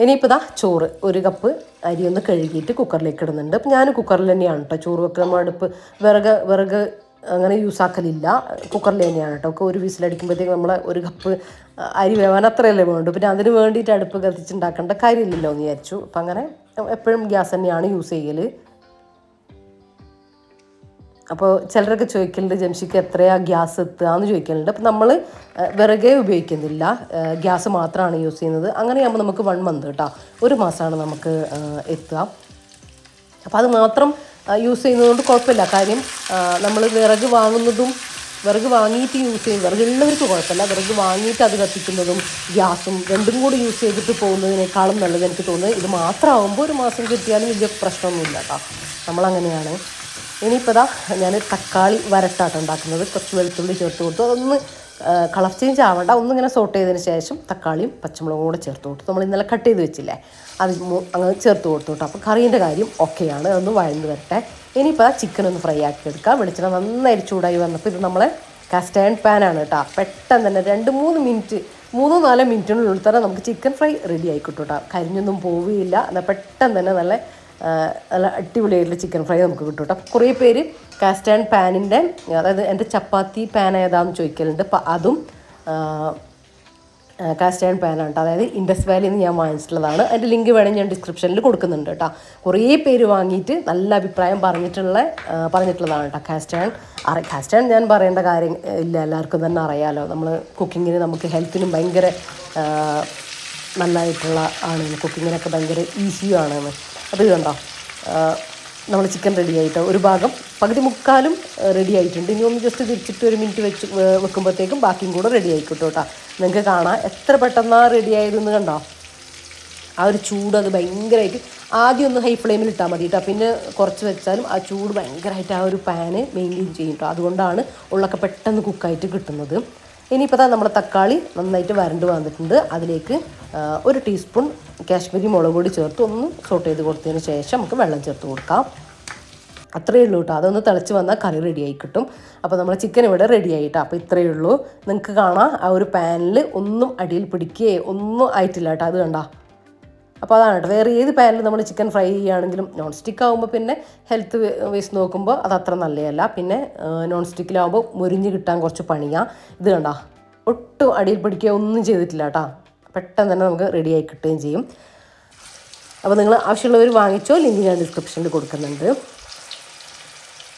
ഇനിയിപ്പോൾ ഇതാ ചോറ് 1 കപ്പ് അരി ഒന്ന് കഴുകിയിട്ട് കുക്കറിലേക്ക് ഇടുന്നുണ്ട്. അപ്പം ഞാൻ കുക്കറിൽ തന്നെയാണ് കേട്ടോ ചോറ് വെക്കുക. നമ്മൾ അടുപ്പ് വിറക് അങ്ങനെ യൂസ് ആക്കലില്ല, കുക്കറിൽ തന്നെയാണ് കേട്ടോ. ഒക്കെ 1 വിസിലടിക്കുമ്പോഴത്തേക്ക് നമ്മൾ 1 കപ്പ് അരി വേവാൻ അത്രയല്ലേ വേണ്ടു, പിന്നെ അതിന് വേണ്ടിയിട്ട് അടുപ്പ് കത്തിച്ചുണ്ടാക്കേണ്ട കാര്യമില്ലല്ലോ എന്ന് വിചാരിച്ചു. അപ്പം അങ്ങനെ എപ്പോഴും ഗ്യാസ് തന്നെയാണ് യൂസ് ചെയ്യൽ. അപ്പോൾ ചിലരൊക്കെ ചോദിക്കലുണ്ട് ജംഷിക്ക് എത്രയാണ് ഗ്യാസ് എത്തുക എന്ന് ചോദിക്കലുണ്ട്. അപ്പം നമ്മൾ വിറകേ ഉപയോഗിക്കുന്നില്ല, ഗ്യാസ് മാത്രമാണ് യൂസ് ചെയ്യുന്നത്. അങ്ങനെയാകുമ്പോൾ നമുക്ക് 1 മന്ത് കേട്ടോ, 1 മാസമാണ് നമുക്ക് എത്തുക. അപ്പോൾ അത് മാത്രം യൂസ് ചെയ്യുന്നതുകൊണ്ട് കുഴപ്പമില്ല. കാര്യം നമ്മൾ വിറക് വാങ്ങിയിട്ട് യൂസ് ചെയ്യും, വിറകുള്ളവർക്ക് കുഴപ്പമില്ല. വിറക് വാങ്ങിയിട്ട് അത് കത്തിക്കുന്നതും ഗ്യാസും രണ്ടും കൂടി യൂസ് ചെയ്തിട്ട് പോകുന്നതിനേക്കാളും നല്ലത് എനിക്ക് തോന്നുന്നത് ഇത് മാത്രമാകുമ്പോൾ 1 മാസം കിട്ടിയാലും വലിയ പ്രശ്നമൊന്നുമില്ല കേട്ടോ. നമ്മളങ്ങനെയാണ്. ഇനിയിപ്പോൾ ഇതാ ഞാൻ തക്കാളി വരട്ടാട്ടോ ഉണ്ടാക്കുന്നത്. കുറച്ച് വെളുത്തുള്ളി ചേർത്ത് കൊടുത്തു, അതൊന്ന് കളർ ചേഞ്ച് ആവേണ്ട, ഒന്നിങ്ങനെ സോട്ട് ചെയ്തതിന് ശേഷം തക്കാളിയും പച്ചമുളകും കൂടെ ചേർത്ത് കൊടുത്തു. നമ്മൾ ഇന്നലെ കട്ട് ചെയ്ത് വെച്ചില്ലേ അത് അങ്ങനെ ചേർത്ത് കൊടുത്തു കേട്ടോ. അപ്പോൾ കറീൻ്റെ കാര്യം ഓക്കെയാണ്, അതൊന്ന് വഴന്ന് വരട്ടെ. ഇനിയിപ്പോൾ ചിക്കൻ ഒന്ന് ഫ്രൈ ആക്കി എടുക്കാം. വെളിച്ചെണ്ണ നന്നായി ചൂടായി വന്നപ്പോൾ ഇത് നമ്മളെ കാസ്റ്റ് അയൺ പാനാണ് കേട്ടോ. പെട്ടെന്ന് തന്നെ 2-3 മിനിറ്റ് 3-4 മിനിറ്റിനുള്ളിൽ തന്നെ നമുക്ക് ചിക്കൻ ഫ്രൈ റെഡി ആയി കിട്ടും കേട്ടോ. കരിഞ്ഞൊന്നും പോവുകയില്ല, എന്നാൽ പെട്ടെന്ന് തന്നെ നല്ല അടിപൊളിയായിട്ടുള്ള ചിക്കൻ ഫ്രൈ നമുക്ക് കിട്ടും കേട്ടോ. കുറേ പേര് കാസ്റ്റ് ആൻഡ് പാനിൻ്റെ, അതായത് എൻ്റെ ചപ്പാത്തി പാൻ ഏതാണെന്ന് ചോദിക്കലുണ്ട്. അപ്പം അതും കാസ്റ്റ് അയൺ പാനാണ് കേട്ടോ. അതായത് ഇൻഡസ് വാലിയിൽ നിന്ന് ഞാൻ വാങ്ങിച്ചിട്ടുള്ളതാണ്. അതിൻ്റെ ലിങ്ക് വേണമെങ്കിൽ ഞാൻ ഡിസ്ക്രിപ്ഷനിൽ കൊടുക്കുന്നുണ്ട് കേട്ടോ. കുറേ പേര് വാങ്ങിയിട്ട് നല്ല അഭിപ്രായം പറഞ്ഞിട്ടുള്ളതാണ് കേട്ടോ. കാസ്റ്റ് അയൺ ഞാൻ പറയേണ്ട കാര്യം ഇല്ല, എല്ലാവർക്കും തന്നെ അറിയാമല്ലോ. നമ്മൾ കുക്കിങ്ങിന് നമുക്ക് ഹെൽത്തിനും ഭയങ്കര നല്ലതായിട്ടുള്ള ആണ്, കുക്കിങ്ങിനൊക്കെ ഭയങ്കര ഈസിയുമാണെന്ന്. അപ്പോൾ ഇത് കണ്ടോ, നമ്മൾ ചിക്കൻ റെഡി ആയിട്ട് ഒരു ഭാഗം പകുതി മുക്കാലും റെഡി ആയിട്ടുണ്ട്. ഇനി ഒന്ന് ജസ്റ്റ് തിരിച്ചിട്ട് 1 മിനിറ്റ് വെക്കുമ്പോഴത്തേക്കും ബാക്കിയും കൂടെ റെഡി ആയിക്കോട്ടോ കേട്ടോ. നിങ്ങൾക്ക് കാണാം എത്ര പെട്ടെന്നാണ് റെഡി ആയതെന്ന് കണ്ടോ. ആ ഒരു ചൂട് അത് ഭയങ്കരമായിട്ട് ആദ്യം ഒന്ന് ഹൈ ഫ്ലെയിമിൽ ഇട്ടാൽ മതി കേട്ടോ. പിന്നെ കുറച്ച് വെച്ചാലും ആ ചൂട് ഭയങ്കരമായിട്ട് ആ ഒരു പാന് മെയിൻറ്റെയിൻ ചെയ്യും കേട്ടോ. അതുകൊണ്ടാണ് ഉള്ളൊക്കെ പെട്ടെന്ന് കുക്കായിട്ട് കിട്ടുന്നത്. ഇനിയിപ്പോൾ നമ്മുടെ തക്കാളി നന്നായിട്ട് വരണ്ട് വന്നിട്ടുണ്ട്. അതിലേക്ക് 1 ടീസ്പൂൺ കാശ്മീരി മുളക് പൊടി ചേർത്ത് ഒന്ന് സോട്ട് ചെയ്ത് കൊടുത്തതിന് ശേഷം നമുക്ക് വെള്ളം ചേർത്ത് കൊടുക്കാം. അത്രയേ ഉള്ളൂ കേട്ടോ. അതൊന്ന് തിളച്ച് വന്നാൽ കറി റെഡിയായി കിട്ടും. അപ്പോൾ നമ്മൾ ചിക്കൻ ഇവിടെ റെഡി ആയിട്ടോ. അപ്പോൾ ഇത്രയേ ഉള്ളൂ. നിങ്ങൾക്ക് കാണാം ആ ഒരു പാനിൽ ഒന്നും അടിയിൽ പിടിക്കുകയോ ഒന്നും ആയിട്ടില്ല കേട്ടോ. അത് കണ്ടോ. അപ്പോൾ അതാണ് കേട്ടോ. വേറെ ഏത് പാനിൽ നമ്മൾ ചിക്കൻ ഫ്രൈ ചെയ്യുകയാണെങ്കിലും നോൺ സ്റ്റിക്ക് ആകുമ്പോൾ പിന്നെ ഹെൽത്ത് വൈസ് നോക്കുമ്പോൾ അത് അത്ര നല്ലതല്ല. പിന്നെ നോൺ സ്റ്റിക്കിലാവുമ്പോൾ മുരിഞ്ഞ് കിട്ടാൻ കുറച്ച് പണിയാണ്. ഇത് കണ്ടോ, ഒട്ടും അടിയിൽ പിടിക്കുക ഒന്നും ചെയ്തിട്ടില്ല കേട്ടോ. പെട്ടെന്ന് തന്നെ നമുക്ക് റെഡിയായി കിട്ടുകയും ചെയ്യും. അപ്പോൾ നിങ്ങൾ ആവശ്യമുള്ളവർ വാങ്ങിച്ചോ, ലിങ്ക് ഞാൻ ഡിസ്ക്രിപ്ഷനിൽ കൊടുക്കുന്നുണ്ട്.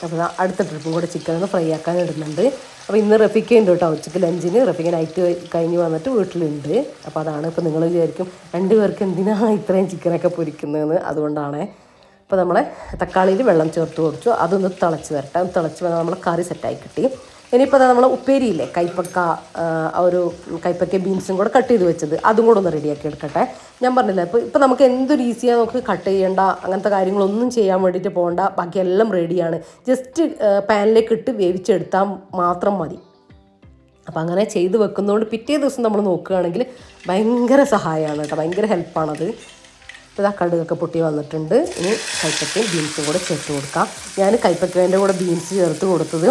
അപ്പോൾ അടുത്ത ട്രിപ്പും കൂടെ ചിക്കൻ ഒന്ന് ഫ്രൈ ആക്കാൻ ഇടുന്നുണ്ട്. അപ്പോൾ ഇന്ന് റഫീക്ക ഉണ്ട് കേട്ടോ ഉച്ചയ്ക്ക് ലഞ്ചിന്. റഫീക്ക നൈറ്റ് കഴിഞ്ഞ് വന്നിട്ട് വീട്ടിലുണ്ട്. അപ്പോൾ അതാണ് ഇപ്പോൾ നിങ്ങൾ വിചാരിക്കും 2 പേർക്ക് എന്തിനാണ് ഇത്രയും ചിക്കനൊക്കെ പൊരിക്കുന്നതെന്ന്. അതുകൊണ്ടാണ്. അപ്പോൾ നമ്മളെ തക്കാളിയിൽ വെള്ളം ചേർത്ത് കൊടുത്തു. അതൊന്ന് തിളച്ച് വരട്ടെ. തിളച്ച് വന്നാൽ നമ്മളെ കറി സെറ്റായി കിട്ടി. ഇനിയിപ്പോൾ നമ്മൾ ഉപ്പേരിയില്ലേ, കൈപ്പക്ക, ഒരു കൈപ്പക്ക ബീൻസും കൂടെ കട്ട് ചെയ്ത് വെച്ചത്, അതും കൂടെ ഒന്ന് റെഡിയാക്കി എടുക്കട്ടെ. ഞാൻ പറഞ്ഞില്ല, ഇപ്പോൾ നമുക്ക് എന്തൊരു ഈസിയാണ്, നമുക്ക് കട്ട് ചെയ്യേണ്ട അങ്ങനത്തെ കാര്യങ്ങളൊന്നും ചെയ്യാൻ വേണ്ടിയിട്ട് പോകണ്ട. ബാക്കിയെല്ലാം റെഡിയാണ്. ജസ്റ്റ് പാനിലേക്ക് ഇട്ട് വേവിച്ചെടുത്താൽ മാത്രം മതി. അപ്പോൾ അങ്ങനെ ചെയ്ത് വെക്കുന്നതുകൊണ്ട് പിറ്റേ ദിവസം നമ്മൾ നോക്കുകയാണെങ്കിൽ ഭയങ്കര സഹായമാണ് കേട്ടോ, ഭയങ്കര ഹെൽപ്പാണത്. ഇപ്പോൾ ഇതാ കടുകൊക്കെ പൊട്ടി വന്നിട്ടുണ്ട്. ഇനി കൈപ്പക്കയും ബീൻസും കൂടെ ചേർത്ത് കൊടുക്കാം. ഞാൻ കൈപ്പക്കേൻ്റെ കൂടെ ബീൻസ് ചേർത്ത് കൊടുത്തത്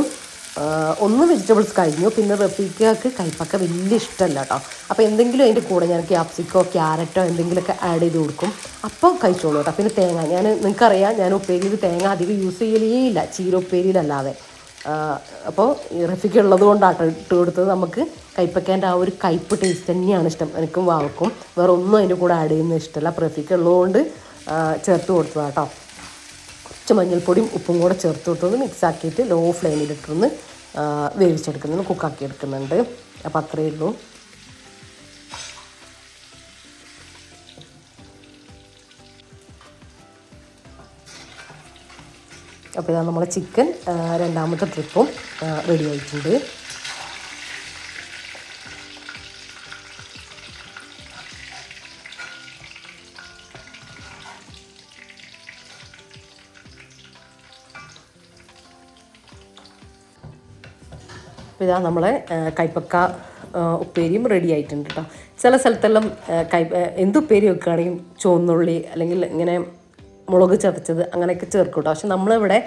ഒന്ന് വെജിറ്റബിൾസ് കഴിഞ്ഞു. പിന്നെ റഫീഖക്ക് കൈപ്പക്ക വലിയ ഇഷ്ടമല്ല കേട്ടോ. അപ്പോൾ എന്തെങ്കിലും അതിൻ്റെ കൂടെ ഞാൻ ക്യാപ്സിക്കോ ക്യാരറ്റോ എന്തെങ്കിലുമൊക്കെ ആഡ് ചെയ്ത് കൊടുക്കും. അപ്പോൾ കഴിച്ചോളൂ കേട്ടോ. പിന്നെ തേങ്ങ, നിങ്ങൾക്കറിയാം ഞാൻ ഉപ്പേരിയിൽ തേങ്ങ അധികം യൂസ് ചെയ്യലേ ഇല്ല, ചീര ഉപ്പേരിയിലല്ലാതെ. അപ്പോൾ റഫീഖ ഉള്ളത് കൊണ്ടാട്ടോ ഇട്ട് കൊടുത്തത്. നമുക്ക് കൈപ്പക്കേൻ്റെ ആ ഒരു കയ്പ്പ് ടേസ്റ്റ് തന്നെയാണ് ഇഷ്ടം. എനിക്കും വാവക്കും വേറെ ഒന്നും അതിൻ്റെ കൂടെ ആഡ് ചെയ്യുന്നത് ഇഷ്ടമല്ല. അപ്പോൾ റഫീഖ ഉള്ളതുകൊണ്ട് ചേർത്ത് കൊടുത്തതാണ് കേട്ടോ. കുറച്ച് മഞ്ഞൾപ്പൊടിയും ഉപ്പും കൂടെ ചേർത്ത് കൊടുത്തൊന്ന് മിക്സ് ആക്കിയിട്ട് ലോ ഫ്ലെയിമിലിട്ടൊന്ന് വേവിച്ചെടുക്കുന്നുണ്ട്, കുക്കാക്കി എടുക്കുന്നുണ്ട്. അപ്പോൾ അത്രയേ ഉള്ളൂ. അപ്പോൾ ഇതാ നമ്മളെ ചിക്കൻ രണ്ടാമത്തെ ട്രിപ്പും റെഡി ആയിട്ടുണ്ട്. അപ്പോൾ ഇതാ നമ്മളെ കൈപ്പക്ക ഉപ്പേരിയും റെഡി ആയിട്ടുണ്ട് കേട്ടോ. ചില സ്ഥലത്തെല്ലാം എന്തുപ്പേരി വെക്കുകയാണെങ്കിലും ചുവന്നുള്ളി അല്ലെങ്കിൽ ഇങ്ങനെ മുളക് ചതച്ചത് അങ്ങനെയൊക്കെ ചേർക്കും കേട്ടോ. പക്ഷെ നമ്മളിവിടെ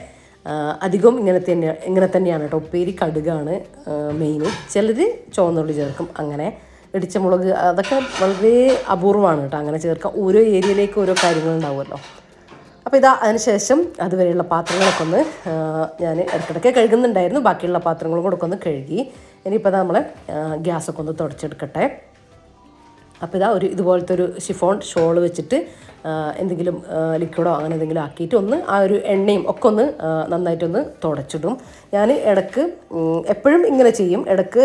അധികം ഇങ്ങനെ തന്നെയാണ് കേട്ടോ. ഉപ്പേരി കടുകാണ് മെയിൻ. ചിലർ ചുവന്നുള്ളി ചേർക്കും. അങ്ങനെ ഇടിച്ച മുളക് അതൊക്കെ വളരെ അപൂർവമാണ് കേട്ടോ അങ്ങനെ ചേർക്കാം. ഓരോ ഏരിയയിലേക്ക് ഓരോ കാര്യങ്ങളുണ്ടാവുമല്ലോ. അപ്പോൾ ഇതാ അതിന് ശേഷം അതുവരെയുള്ള പാത്രങ്ങളൊക്കെ ഒന്ന് ഞാൻ ഇടയ്ക്കിടയ്ക്ക് കഴുകുന്നുണ്ടായിരുന്നു. ബാക്കിയുള്ള പാത്രങ്ങളും കൂടെ ഒന്ന് കഴുകി. ഇനിയിപ്പോൾ നമ്മൾ ഗ്യാസൊക്കെ ഒന്ന് തുടച്ചെടുക്കട്ടെ. അപ്പോൾ ഇതാ ഇതുപോലത്തെ ഒരു ഷിഫോൺ ഷോൾ വെച്ചിട്ട് എന്തെങ്കിലും ലിക്വിഡോ അങ്ങനെ എന്തെങ്കിലും ആക്കിയിട്ട് ഒന്ന് ആ ഒരു എണ്ണയും ഒക്കെ ഒന്ന് നന്നായിട്ടൊന്ന് തുടച്ചിടും. ഞാൻ ഇടയ്ക്ക് എപ്പോഴും ഇങ്ങനെ ചെയ്യും. ഇടയ്ക്ക്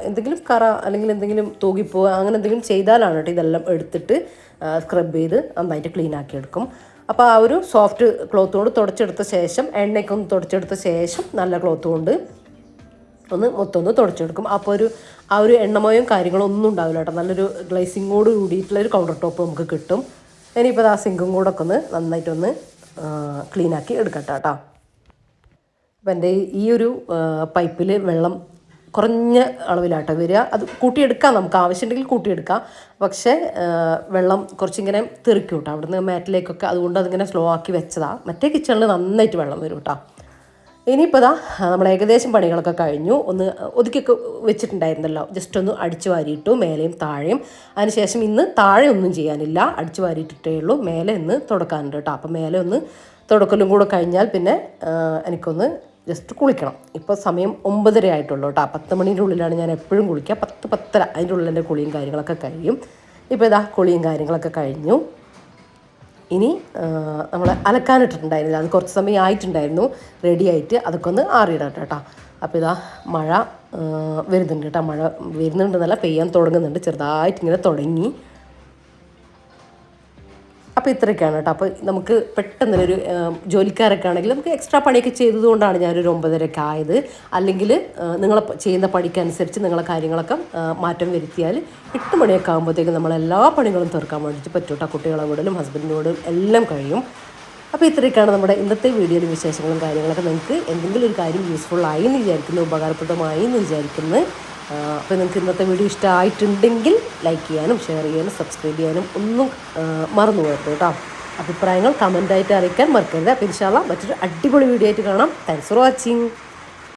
എന്തെങ്കിലും കറ അല്ലെങ്കിൽ എന്തെങ്കിലും തൂകിപ്പോവുക അങ്ങനെ എന്തെങ്കിലും ചെയ്താലാണ് കേട്ടോ ഇതെല്ലാം എടുത്തിട്ട് സ്ക്രബ് ചെയ്ത് നന്നായിട്ട് ക്ലീൻ ആക്കി എടുക്കും. അപ്പോൾ ആ ഒരു സോഫ്റ്റ് ക്ലോത്ത് കൊണ്ട് തുടച്ചെടുത്ത ശേഷം എണ്ണയൊക്കെ ഒന്ന് തുടച്ചെടുത്ത ശേഷം നല്ല ക്ലോത്ത് കൊണ്ട് മൊത്തം തുടച്ചെടുക്കും. അപ്പോൾ ആ ഒരു എണ്ണമയം കാര്യങ്ങളും ഒന്നും ഉണ്ടാവില്ല കേട്ടോ. നല്ലൊരു ഗ്ലേസിങ്ങോട് കൂടിയിട്ടുള്ളൊരു കൗണ്ടർ ടോപ്പ് നമുക്ക് കിട്ടും. ഇനിയിപ്പോൾ ആ സിങ്കും കൂടെ ഒക്കെ ഒന്ന് നന്നായിട്ടൊന്ന് ക്ലീനാക്കി എടുക്കട്ടെ കേട്ടോ. അപ്പം എൻ്റെ ഈ ഒരു പൈപ്പിൽ വെള്ളം കുറഞ്ഞ അളവിലാട്ടോ വരിക. അത് കൂട്ടിയെടുക്കാം, നമുക്ക് ആവശ്യമുണ്ടെങ്കിൽ കൂട്ടിയെടുക്കാം. പക്ഷേ വെള്ളം കുറച്ചിങ്ങനെ തെറിക്കും കേട്ടോ അവിടുന്ന് മാറ്റിലേക്കൊക്കെ. അതുകൊണ്ട് അതിങ്ങനെ സ്ലോ ആക്കി വെച്ചതാണ്. മറ്റേ കിച്ചണിൽ നന്നായിട്ട് വെള്ളം വരും കേട്ടോ. ഇനിയിപ്പോൾ ഇതാ നമ്മൾ ഏകദേശം പണികളൊക്കെ കഴിഞ്ഞു. ഒന്ന് ഒതുക്കിയൊക്കെ വെച്ചിട്ടുണ്ടായിരുന്നല്ലോ, ജസ്റ്റ് ഒന്ന് അടിച്ചു വാരിയിട്ടു മേലെയും താഴെയും. അതിനുശേഷം ഇന്ന് താഴെ ഒന്നും ചെയ്യാനില്ല, അടിച്ചു വാരിയിട്ടിട്ടേ ഉള്ളൂ. മേലെ ഒന്ന് തുടക്കാനുണ്ട് കേട്ടോ. അപ്പോൾ മേലെ ഒന്ന് തുടക്കലും കൂടെ കഴിഞ്ഞാൽ പിന്നെ എനിക്കൊന്ന് ജസ്റ്റ് കുളിക്കണം. ഇപ്പോൾ സമയം 9:30 ആയിട്ടുള്ളൂ കേട്ടോ. 10 മണീൻ്റെ ഉള്ളിലാണ് ഞാൻ എപ്പോഴും കുളിക്കുക. 10-10:30 അതിൻ്റെ ഉള്ളിൽ എൻ്റെ കുളിയും കാര്യങ്ങളൊക്കെ കഴിയും. ഇപ്പോൾ ഇതാ കുളിയും കാര്യങ്ങളൊക്കെ കഴിഞ്ഞു. ഇനി നമ്മൾ അലക്കാനിട്ടിട്ടുണ്ടായിരുന്നില്ല, അത് കുറച്ച് സമയം ആയിട്ടുണ്ടായിരുന്നു റെഡി ആയിട്ട്. അതൊക്കെ ഒന്ന് ആറിയിടട്ടെ കേട്ടോ. അപ്പോൾ ഇതാ മഴ വരുന്നുണ്ട് കേട്ടോ. മഴ വരുന്നുണ്ടെന്നല്ല, പെയ്യാൻ തുടങ്ങുന്നുണ്ട്, ചെറുതായിട്ട് ഇങ്ങനെ തുടങ്ങി. അപ്പോൾ ഇത്രയൊക്കെയാണ് കേട്ടോ. അപ്പോൾ നമുക്ക് പെട്ടെന്നൊരു ജോലിക്കാരൊക്കെ ആണെങ്കിൽ നമുക്ക് എക്സ്ട്രാ പണിയൊക്കെ ചെയ്തതുകൊണ്ടാണ് ഞാനൊരു 9:30 ആയത്. അല്ലെങ്കിൽ നിങ്ങൾ ചെയ്യുന്ന പണിക്കനുസരിച്ച് നിങ്ങളെ കാര്യങ്ങളൊക്കെ മാറ്റം വരുത്തിയാൽ 8 മണിയൊക്കെ ആകുമ്പോഴത്തേക്കും നമ്മളെല്ലാ പണികളും തീർക്കാൻ വേണ്ടിയിട്ട് പറ്റും കേട്ടോ. കുട്ടികളെ വീടലും ഹസ്ബൻഡിനോടും എല്ലാം കഴിയും. അപ്പോൾ ഇത്രയൊക്കെയാണ് നമ്മുടെ ഇന്നത്തെ വീഡിയോയിലെ വിശേഷങ്ങളും കാര്യങ്ങളൊക്കെ. നിങ്ങൾക്ക് എന്തെങ്കിലും ഒരു കാര്യം യൂസ്ഫുൾ ആയി എന്ന് വിചാരിക്കുന്നു, ഉപകാരപ്രദമായി എന്ന് വിചാരിക്കുന്നു. അപ്പോൾ നിങ്ങൾക്ക് ഇന്നത്തെ വീഡിയോ ഇഷ്ടമായിട്ടുണ്ടെങ്കിൽ ലൈക്ക് ചെയ്യാനും ഷെയർ ചെയ്യാനും സബ്സ്ക്രൈബ് ചെയ്യാനും ഒന്നും മറന്നു പോകരുത് കേട്ടോ. അഭിപ്രായങ്ങൾ കമൻ്റായിട്ട് അറിയിക്കാൻ മറക്കരുത്. അപ്പോൾ ഇൻഷാ അല്ലാഹ് മറ്റൊരു അടിപൊളി വീഡിയോ ആയിട്ട് കാണാം. Thanks for watching.